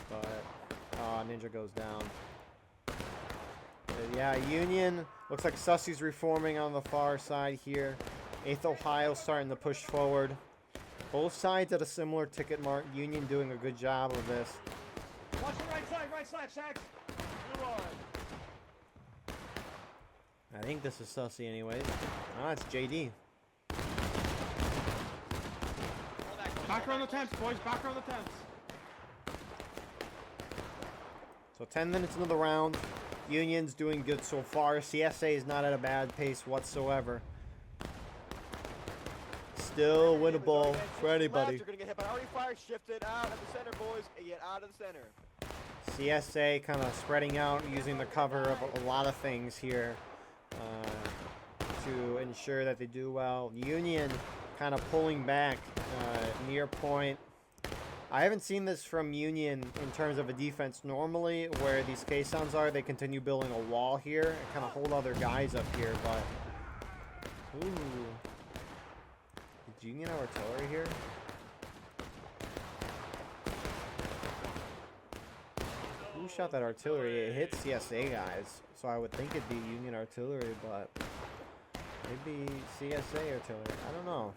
But Ninja goes down. Yeah, Union looks like Sussy's reforming on the far side here. 8th Ohio starting to push forward. Both sides at a similar ticket mark. Union doing a good job of this. Watch the right side, Sacks. I think this is Sussy anyways. Ah, it's JD. Back around the tents, boys. Back around the tents. So 10 minutes into the round. Union's doing good so far. CSA is not at a bad pace whatsoever. Still winnable for anybody. You're gonna get hit by already fire. Shifted out of the center, boys. Get out of the center. CSA kind of spreading out, using the cover of a lot of things here to ensure that they do well. Union kind of pulling back near point. I haven't seen this from Union in terms of a defense. Normally, where these K-Sounds are, they continue building a wall here and kind of hold other guys up here, but... Ooh. Did Union have artillery here? Who shot that artillery? It hit CSA guys, so I would think it'd be Union artillery, but maybe CSA artillery. I don't know.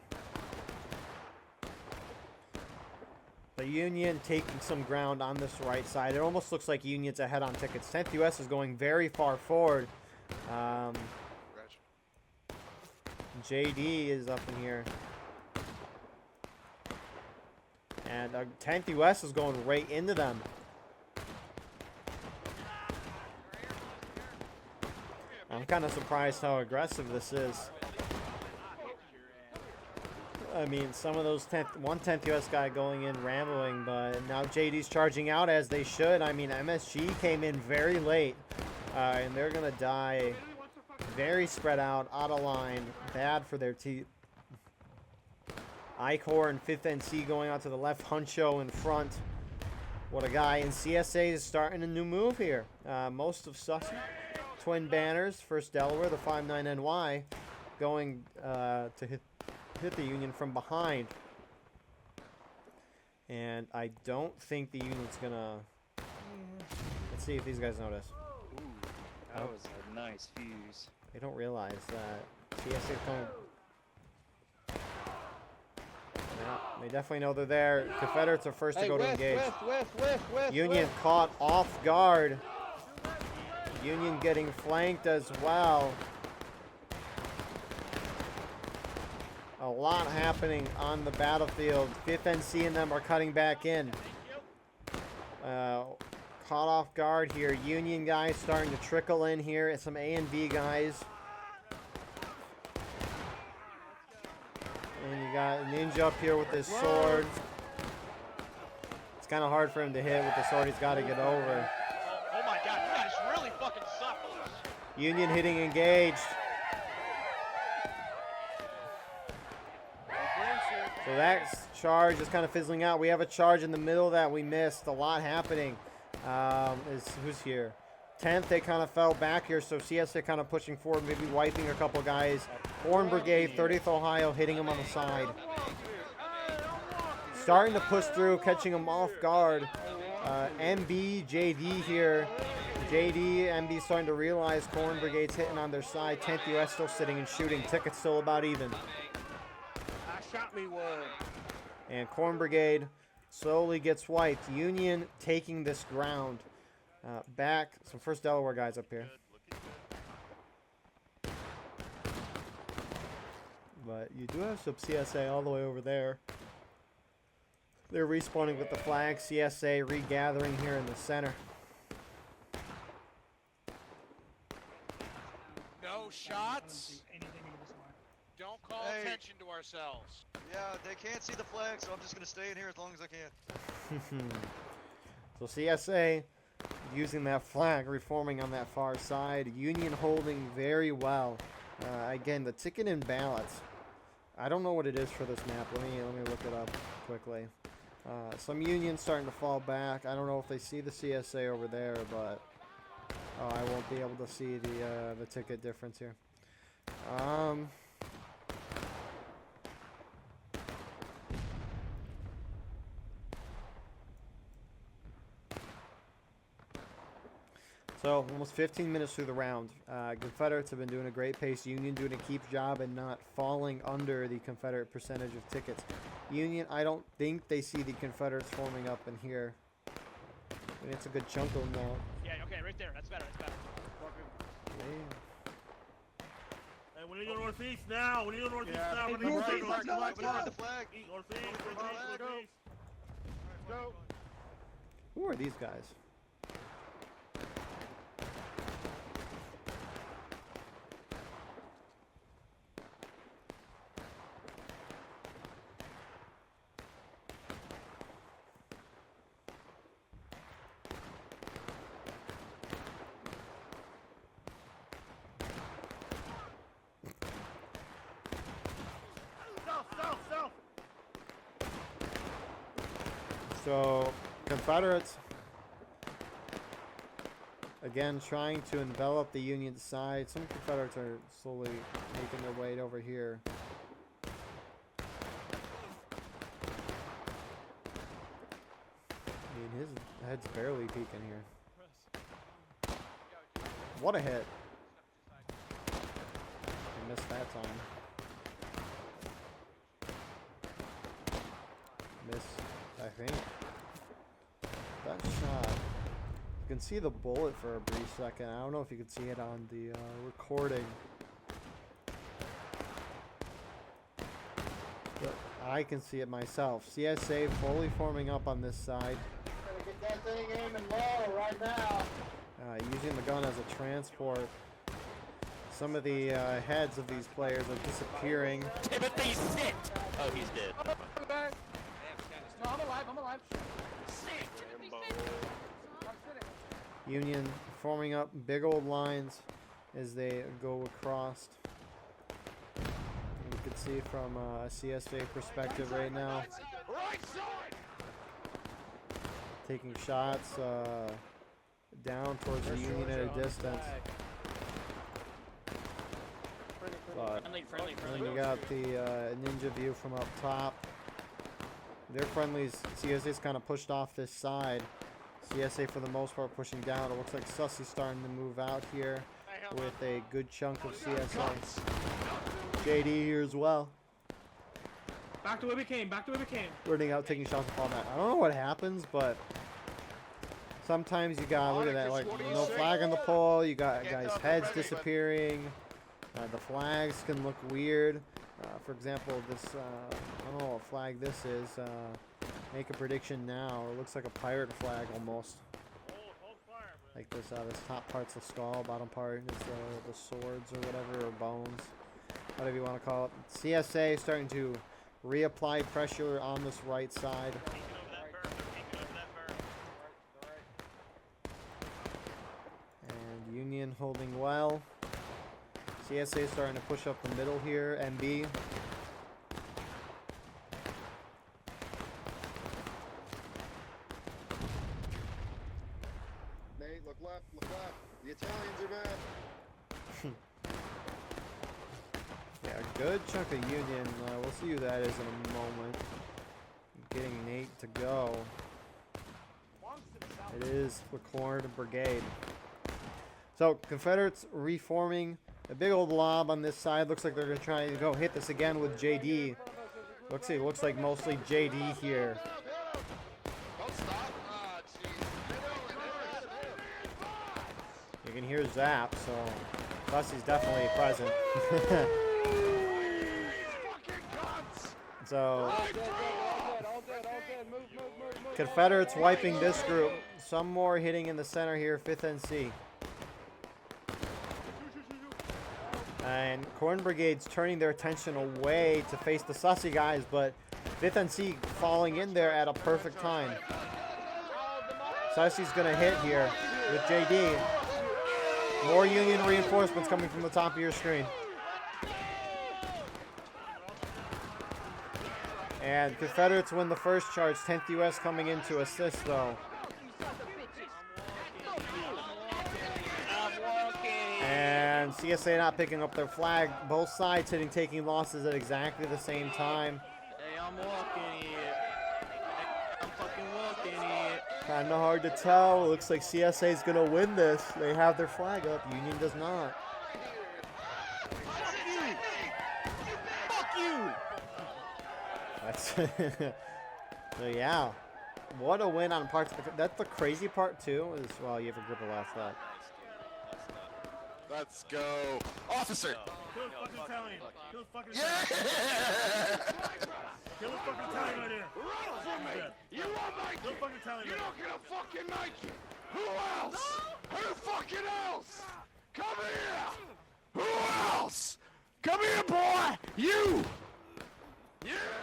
The Union taking some ground on this right side. It almost looks like Union's ahead on tickets. 10th US is going very far forward. JD is up in here. And 10th US is going right into them. I'm kind of surprised how aggressive this is. I mean, some of those 10th US guy going in rambling, but now JD's charging out as they should. I mean, MSG came in very late, and they're going to die very spread out of line. Bad for their team. I-Core and 5th NC going out to the left. Huncho in front. What a guy. And CSA is starting a new move here. Most of Sussex. Twin banners. First Delaware, the 59NY, going to hit the Union from behind. And I don't think the Union's gonna... Let's see if these guys notice. Ooh, that was a nice fuse. They don't realize that CSA coming... They definitely know they're there. Confederates are first to go to engage. Union caught off guard. Union getting flanked as well. A lot happening on the battlefield. 5th NC and them are cutting back in. Caught off guard here. Union guys starting to trickle in here. And some A and B guys. And you got Ninja up here with his sword. It's kind of hard for him to hit with the sword. He's got to get over. Oh my god, you guys really fucking suck. Union hitting engaged. So that charge is kind of fizzling out. We have a charge in the middle that we missed. A lot happening. Who's here? 10th, they kind of fell back here, so CSA kind of pushing forward, maybe wiping a couple guys. Horn Brigade, 30th Ohio, hitting him on the side. Starting to push through, catching them off guard. MB, JD here. JD, MB starting to realize Horn Brigade's hitting on their side. 10th US still sitting and shooting. Tickets still about even. Shot me one. And Corn Brigade slowly gets wiped. Union taking this ground. Back. Some first Delaware guys up here. But you do have some CSA all the way over there. They're respawning with the flag. CSA regathering here in the center. No shots. Don't call attention to ourselves. Yeah, they can't see the flag, so I'm just going to stay in here as long as I can. So CSA using that flag, reforming on that far side. Union holding very well. Again, the ticket imbalance. I don't know what it is for this map. Let me look it up quickly. Some Union starting to fall back. I don't know if they see the CSA over there, but I won't be able to see the ticket difference here. So, almost 15 minutes through the round. Confederates have been doing a great pace. Union doing a keep job and not falling under the Confederate percentage of tickets. Union, I don't think they see the Confederates forming up in here. I mean, it's a good chunk of them now. Yeah, okay, right there. That's better. That's better. Hey, we need to go northeast now. We need to go northeast now. Hey, We need to go northeast, northeast. let's go. The flag. Northeast, northeast. Go. Who are these guys? So, Confederates, again, trying to envelop the Union side. Some Confederates are slowly making their way over here. I mean, his head's barely peeking here. What a hit. He missed that time. Missed, I think. That shot. You can see the bullet for a brief second. I don't know if you can see it on the recording. But I can see it myself. CSA fully forming up on this side. Gotta get that thing aiming low right now. Using the gun as a transport. Some of the heads of these players are disappearing. Timothy, sit! Oh, he's dead. No, I'm alive, I'm alive. Union forming up big old lines as they go across. You can see from a CSA perspective right now. Taking shots down towards the Union at a distance. But then you got the ninja view from up top. Their friendlies, CSA's kind of pushed off this side. CSA for the most part pushing down. It looks like Sussie's starting to move out here with a good chunk of CSA. JD here as well. Back to where we came. Back to where we came. Running out, taking shots upon that. I don't know what happens, but sometimes you got, look at that, like no flag on the pole. You got guys' heads disappearing. The flags can look weird. For example, this, I don't know what flag this is. Make a prediction now. It looks like a pirate flag almost. Like this, this top part's the skull, bottom part is the swords or whatever, or bones. Whatever you want to call it. CSA starting to reapply pressure on this right side. And Union holding well. CSA starting to push up the middle here. MB. Nate, look left, look left. The Italians are back. Yeah, a good chunk of Union. We'll see who that is in a moment. Getting Nate to go. It is the Corn Brigade. So, Confederates reforming. A big old lob on this side. Looks like they're going to try to go hit this again with JD. Looks like mostly JD here. You can hear Zap, so Bussie's definitely present. So, Confederates wiping this group. Some more hitting in the center here, 5th NC. And Corn Brigade's turning their attention away to face the Sussy guys, but 5th NC falling in there at a perfect time. Sussy's gonna hit here with JD. More Union reinforcements coming from the top of your screen. And Confederates win the first charge. 10th US coming in to assist though. And CSA not picking up their flag. Both sides taking losses at exactly the same time. Hey, I'm walking here. I'm fucking walking here. Kinda hard to tell. Looks like CSA is gonna win this. They have their flag up. Union does not. Fuck you! That's so yeah. What a win on parts. That's the crazy part too. Is well, you have a grip of last that. Let's go. Officer! Kill the fucking Italian. Kill the fucking Yeah! Kill the fucking Italian right here. Run from me! You won't make Kill it! the fucking Italian You're right not gonna fucking make it! Who else? Who fucking else? Come here! Who else? Come here, boy! You! Yeah!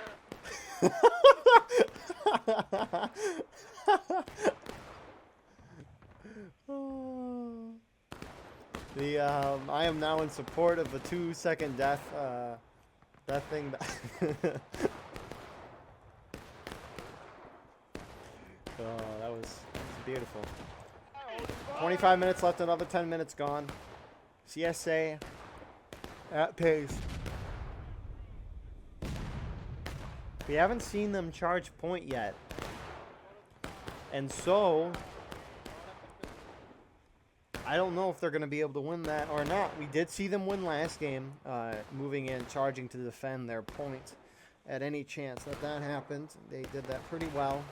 I am now in support of the 2-second death thing. Oh, that was beautiful. 25 minutes left, another 10 minutes gone. CSA at pace. We haven't seen them charge point yet. And so, I don't know if they're going to be able to win that or not. We did see them win last game, moving in, charging to defend their point at any chance that happened. They did that pretty well.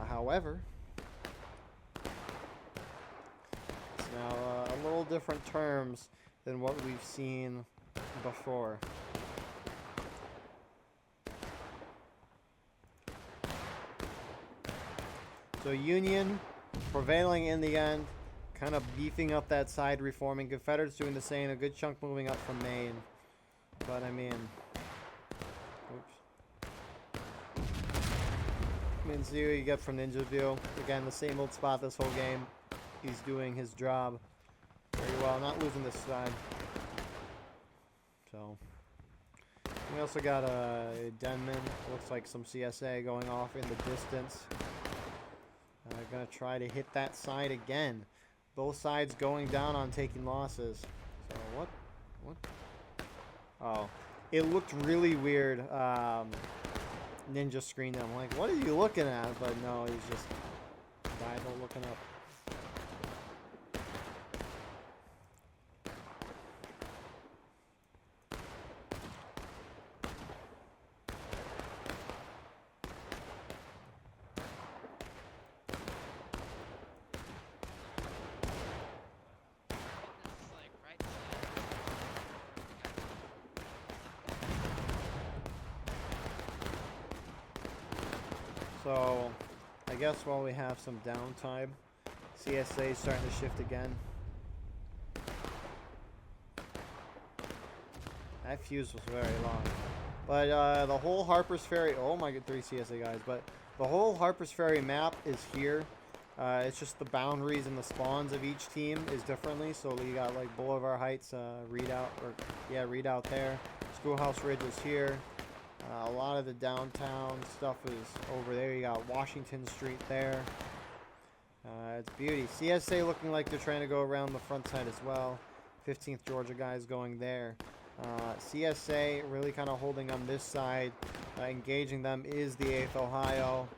However, it's now a little different terms than what we've seen before. So Union prevailing in the end, kind of beefing up that side, reforming. Confederates doing the same, a good chunk moving up from Maine. But I mean, see what you get from Ninja View. Again, the same old spot this whole game. He's doing his job very well, not losing this side. So, we also got Denman. Looks like some CSA going off in the distance. Gonna try to hit that side again. Both sides going down on taking losses. So what? Oh, it looked really weird. Ninja screened him. Like, what are you looking at? But no, he's just Bible looking up. So, I guess while we have some downtime, CSA is starting to shift again. That fuse was very long. But the whole Harper's Ferry, oh my god, 3 CSA guys, but the whole Harper's Ferry map is here. It's just the boundaries and the spawns of each team is differently. So you got like Boulevard Heights, Redoubt there. Schoolhouse Ridge is here. A lot of the downtown stuff is over there. You got Washington Street there. It's beauty. CSA looking like they're trying to go around the front side as well. 15th Georgia guys going there. CSA really kind of holding on this side. Engaging them is the 8th Ohio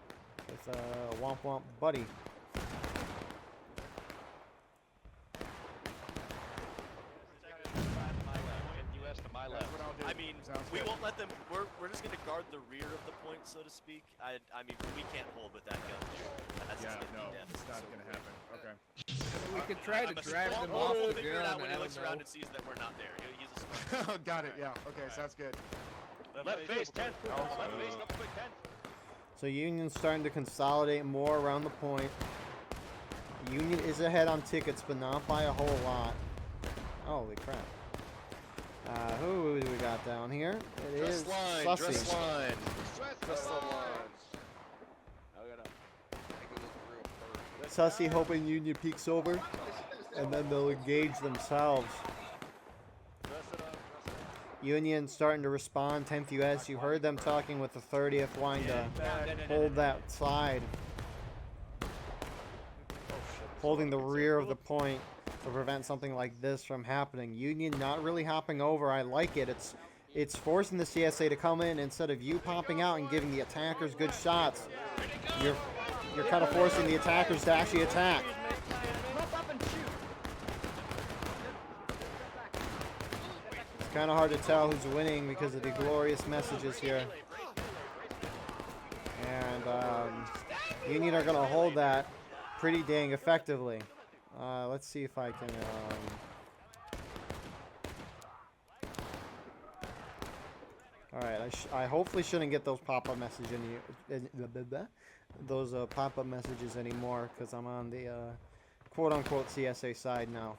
with Womp Womp Buddy. I mean, we won't let them. We're just gonna guard the rear of the point, so to speak. I mean, we can't hold with that gun. That's Yeah, just no, death. it's not gonna happen. Okay. We could try to drag them off We'll the figure it gun. out when I he don't looks around know. and sees that we're not there. He's a smart. Got it. Yeah. Okay. Sounds good. Left face 10. Left face, double quick 10. So Union's starting to consolidate more around the point. Union is ahead on tickets, but not by a whole lot. Holy crap. Who do we got down here? It is Sussy. Dress line. Sussy hoping Union peeks over, and then they'll engage themselves. Union starting to respond. 10th US. You heard them talking with the 30th, wanting to hold that side, holding the rear of the point to prevent something like this from happening. Union not really hopping over. I like it. It's forcing the CSA to come in instead of you popping out and giving the attackers good shots. You're kind of forcing the attackers to actually attack. It's kind of hard to tell who's winning because of the glorious messages here. And Union are going to hold that pretty dang effectively. Let's see if I can... Alright, I hopefully shouldn't get those pop-up messages pop-up messages anymore, because I'm on the quote-unquote CSA side now.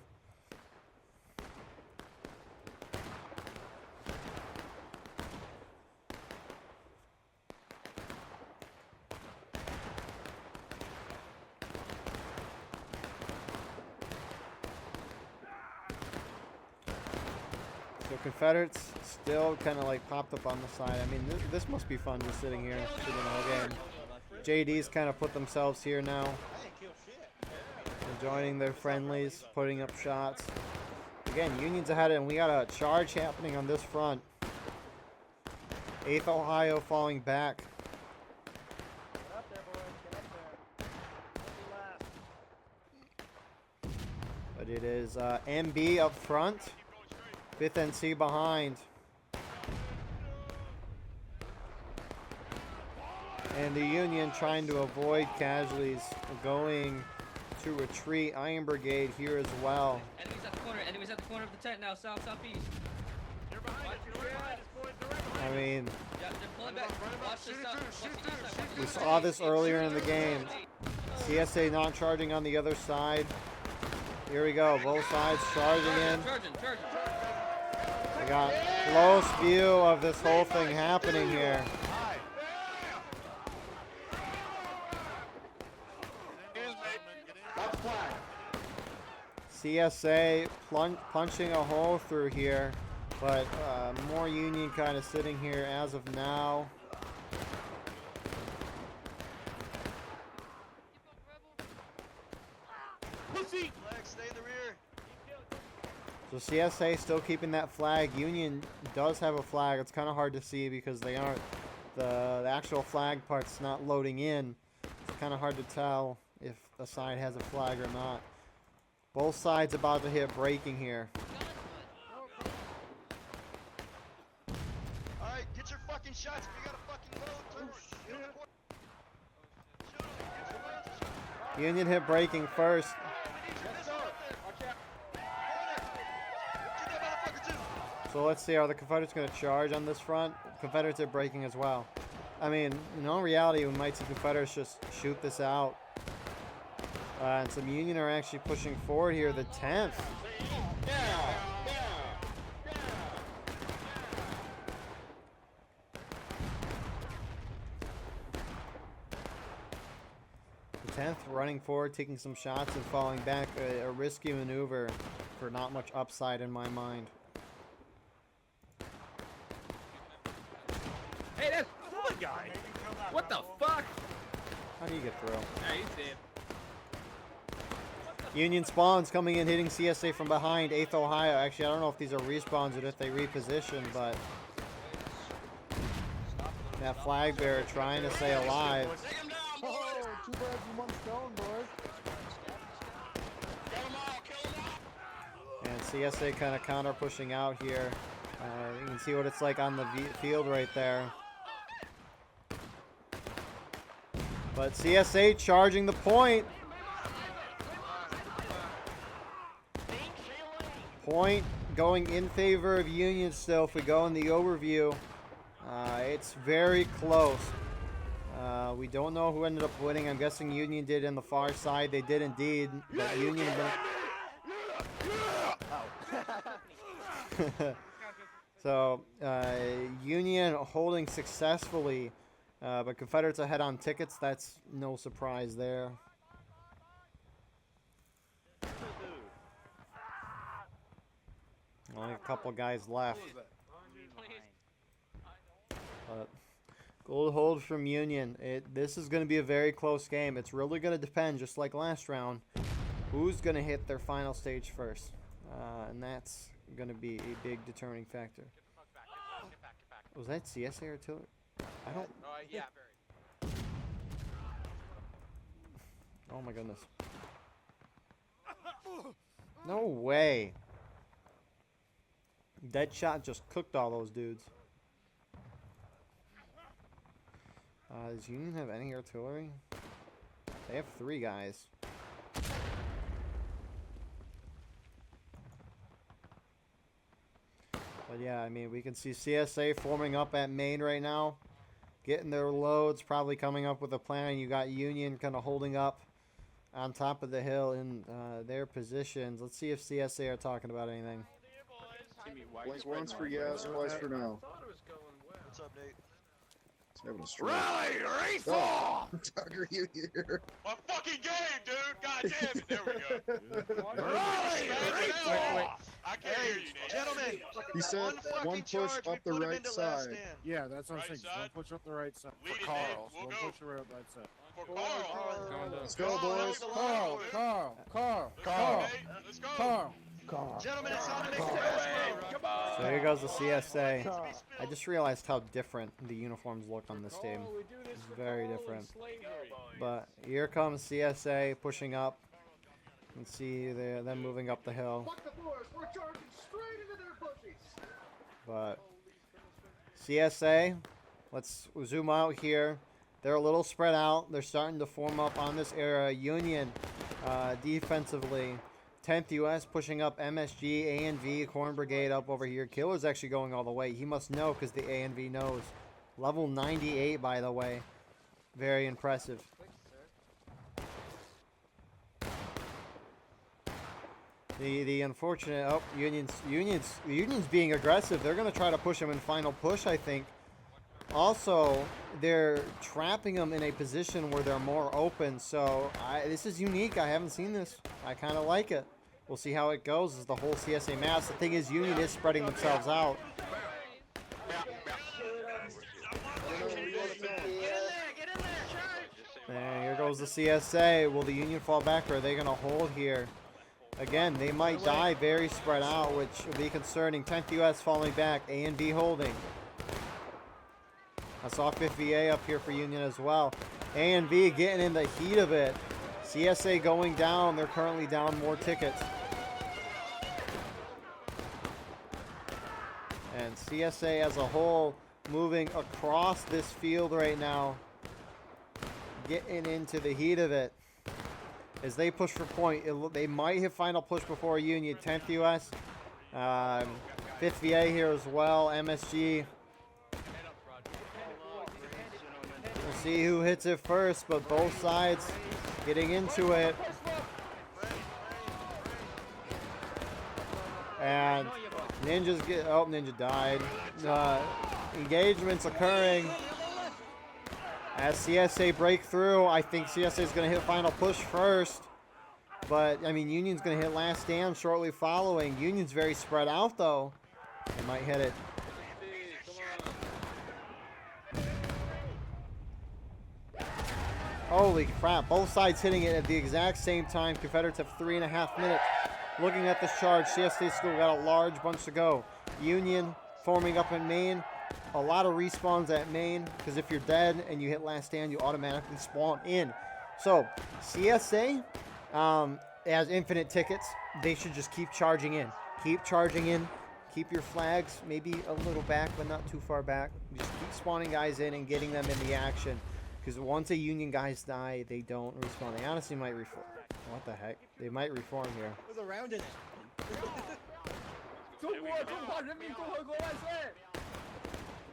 Confederates still kind of like popped up on the side. I mean, this must be fun just sitting here, shooting the whole game. JD's kind of put themselves here now, enjoying their friendlies, putting up shots. Again, Union's ahead, and we got a charge happening on this front. 8th Ohio falling back. But it is MB up front, 5th NC behind. And the Union trying to avoid casualties, going to retreat. Iron Brigade here as well. Enemies at the corner. Enemies at the corner of the tent now. South, southeast. You're behind us. You're behind us, boys. Directly. I mean, Yeah, they're pulling back. Watch this up. Watch this we saw this earlier in the game. CSA not charging on the other side. Here we go. Both sides charging in. Charging. We got close view of this whole thing happening here. CSA punching a hole through here, but more Union kind of sitting here as of now. Flag, stay in the rear. So CSA still keeping that flag. Union does have a flag. It's kind of hard to see because they aren't, the actual flag part's not loading in. It's kind of hard to tell if the side has a flag or not. Both sides about to hit braking here. Alright, get your fucking shots if you got a fucking load. Union hit braking first. So let's see, are the Confederates going to charge on this front? Confederates are braking as well. I mean, in all reality, we might see Confederates just shoot this out. And some Union are actually pushing forward here, the 10th. The 10th running forward, taking some shots and falling back. A risky maneuver for not much upside in my mind. Hey, that's the guy. What the fuck? How do you get through? Yeah, he's dead. Union spawns coming in, hitting CSA from behind. 8th Ohio. Actually, I don't know if these are respawns or if they reposition, but that flag bearer trying to stay alive. Oh, 2 birds with 1 stone, boys. And CSA kind of counter pushing out here. You can see what it's like on the field right there. But CSA charging the point. Point going in favor of Union still. If we go in the overview, it's very close. We don't know who ended up winning. I'm guessing Union did in the far side. They did indeed. But Union. So Union holding successfully, but Confederates ahead on tickets. That's no surprise there. Only a couple guys left. Gold hold from Union. This is going to be a very close game. It's really going to depend, just like last round, who's going to hit their final stage first. And that's going to be a big determining factor. Was that CSA artillery? I don't... Yeah, very. Oh my goodness. No way. Deadshot just cooked all those dudes. Does Union have any artillery? They have 3 guys. But yeah, I mean, we can see CSA forming up at main right now. Getting their loads, probably coming up with a plan. You got Union kind of holding up on top of the hill in their positions. Let's see if CSA are talking about anything. Blink once for yes, twice for no. What's up, Nate? Having a stroke. Rally, reform! Oh, Tucker, you here? My fucking game, dude! God damn it! There we go. Rally, reform! I can't hear you, Nate. Gentlemen, He said one fucking one push charge, we up the put him right into last side. stand. Yeah, that's what I'm Right saying. One side. push up the right side. Lead For it, Carl. Dave. We'll One go. push the right side. For Carl. Let's go, Carl, that boys. was the line. Carl. Nate, let's go. Gentlemen, it's time to make the pass. So here goes the CSA. I just realized how different the uniforms look on this team. It's very different. But here comes CSA pushing up. You can see them moving up the hill. But CSA, let's zoom out here. They're a little spread out. They're starting to form up on this area. Union defensively. 10th U.S. pushing up MSG, A&V, Corn Brigade up over here. Killer's actually going all the way. He must know because the A&V knows. Level 98, by the way. Very impressive. The unfortunate... Oh, Union's being aggressive. They're going to try to push him in final push, I think. Also, they're trapping them in a position where they're more open. So, this is unique. I haven't seen this. I kind of like it. We'll see how it goes as the whole CSA maps. The thing is, Union is spreading themselves out. And here goes the CSA. Will the Union fall back, or are they going to hold here? Again, they might die very spread out, which will be concerning. 10th U.S. falling back. A&B holding. I saw 5th VA up here for Union as well. A&B getting in the heat of it. CSA going down. They're currently down more tickets. And CSA as a whole moving across this field right now. Getting into the heat of it. As they push for point, they might hit final push before Union. 10th U.S. 5th VA here as well. MSG. We'll see who hits it first, but both sides getting into it. And Ninja's Ninja died. Engagements occurring as CSA break through. I think CSA is going to hit final push first. But, I mean, Union's going to hit last stand shortly following. Union's very spread out, though. They might hit it. Holy crap. Both sides hitting it at the exact same time. Confederates have 3.5 minutes. Looking at this charge, CSA still got a large bunch to go. Union forming up in main. A lot of respawns at main, because if you're dead and you hit last stand, you automatically spawn in. So, CSA has infinite tickets. They should just keep charging in. Keep charging in. Keep your flags maybe a little back, but not too far back. Just keep spawning guys in and getting them in the action. Because once a Union guys die, they don't respawn. They honestly might reform. What the heck? They might reform here. There's a round in it.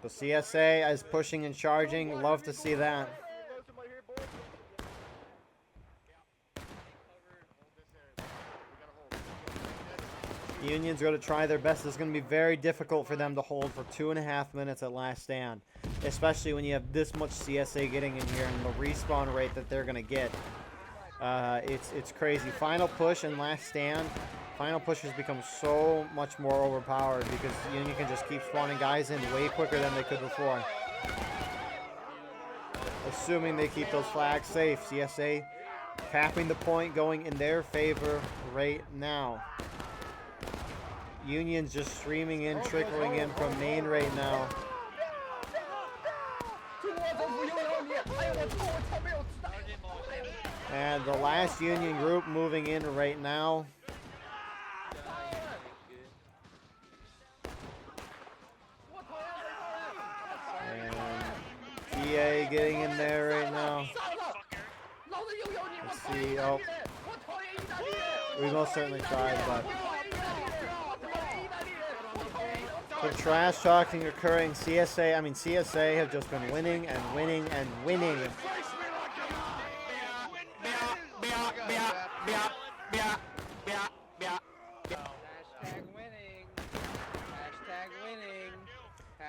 The CSA is pushing and charging. Love to see that. Union's going to try their best. It's going to be very difficult for them to hold for 2.5 minutes at last stand. Especially when you have this much CSA getting in here and the respawn rate that they're going to get. It's crazy. Final push and last stand. Final push has become so much more overpowered because Union can just keep spawning guys in way quicker than they could before. Assuming they keep those flags safe. CSA capping the point, going in their favor right now. Union's just streaming in, trickling in from main right now. And the last Union group moving in right now. And PA getting in there right now. Let's see. Oh, we most certainly tried, but the trash talking occurring. CSA have just been winning and winning and winning.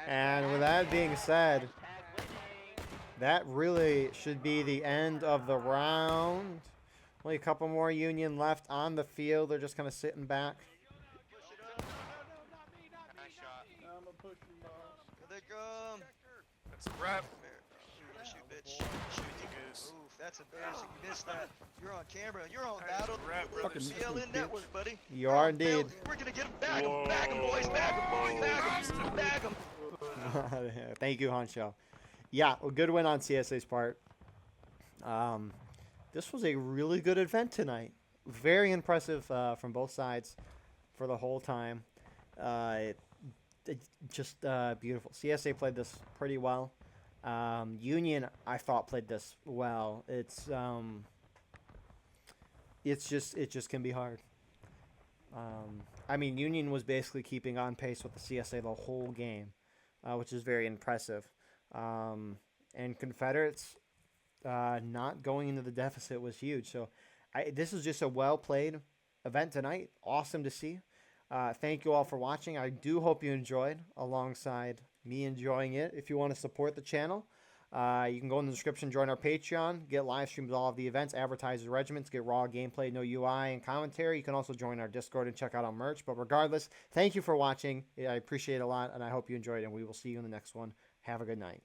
And with that being said, that really should be the end of the round. Only a couple more Union left on the field. They're just kind of sitting back. Nice shot. Here they come. That's a rep. Shoot, bitch. Shoot, you goose. Oof, that's embarrassing. You missed that. You're on camera. You're on battle. CLN Network, buddy. You are indeed. We're gonna get them. Bag them. Bag them, boys. Bag them, boys. Bag them. Bag them. Thank you, Honcho. Yeah, a good win on CSA's part. This was a really good event tonight. Very impressive from both sides for the whole time. Just beautiful. CSA played this pretty well. Union, I thought, played this well. It just can be hard. I mean, Union was basically keeping on pace with the CSA the whole game, which is very impressive. And Confederates not going into the deficit was huge. So this is just a well-played event tonight. Awesome to see. Thank you all for watching. I do hope you enjoyed alongside me enjoying it. If you want to support the channel, you can go in the description, join our Patreon, get live streams of all of the events, advertise the regiments, get raw gameplay, no UI and commentary. You can also join our Discord and check out our merch. But regardless, thank you for watching. I appreciate it a lot, and I hope you enjoyed it, and we will see you in the next one. Have a good night.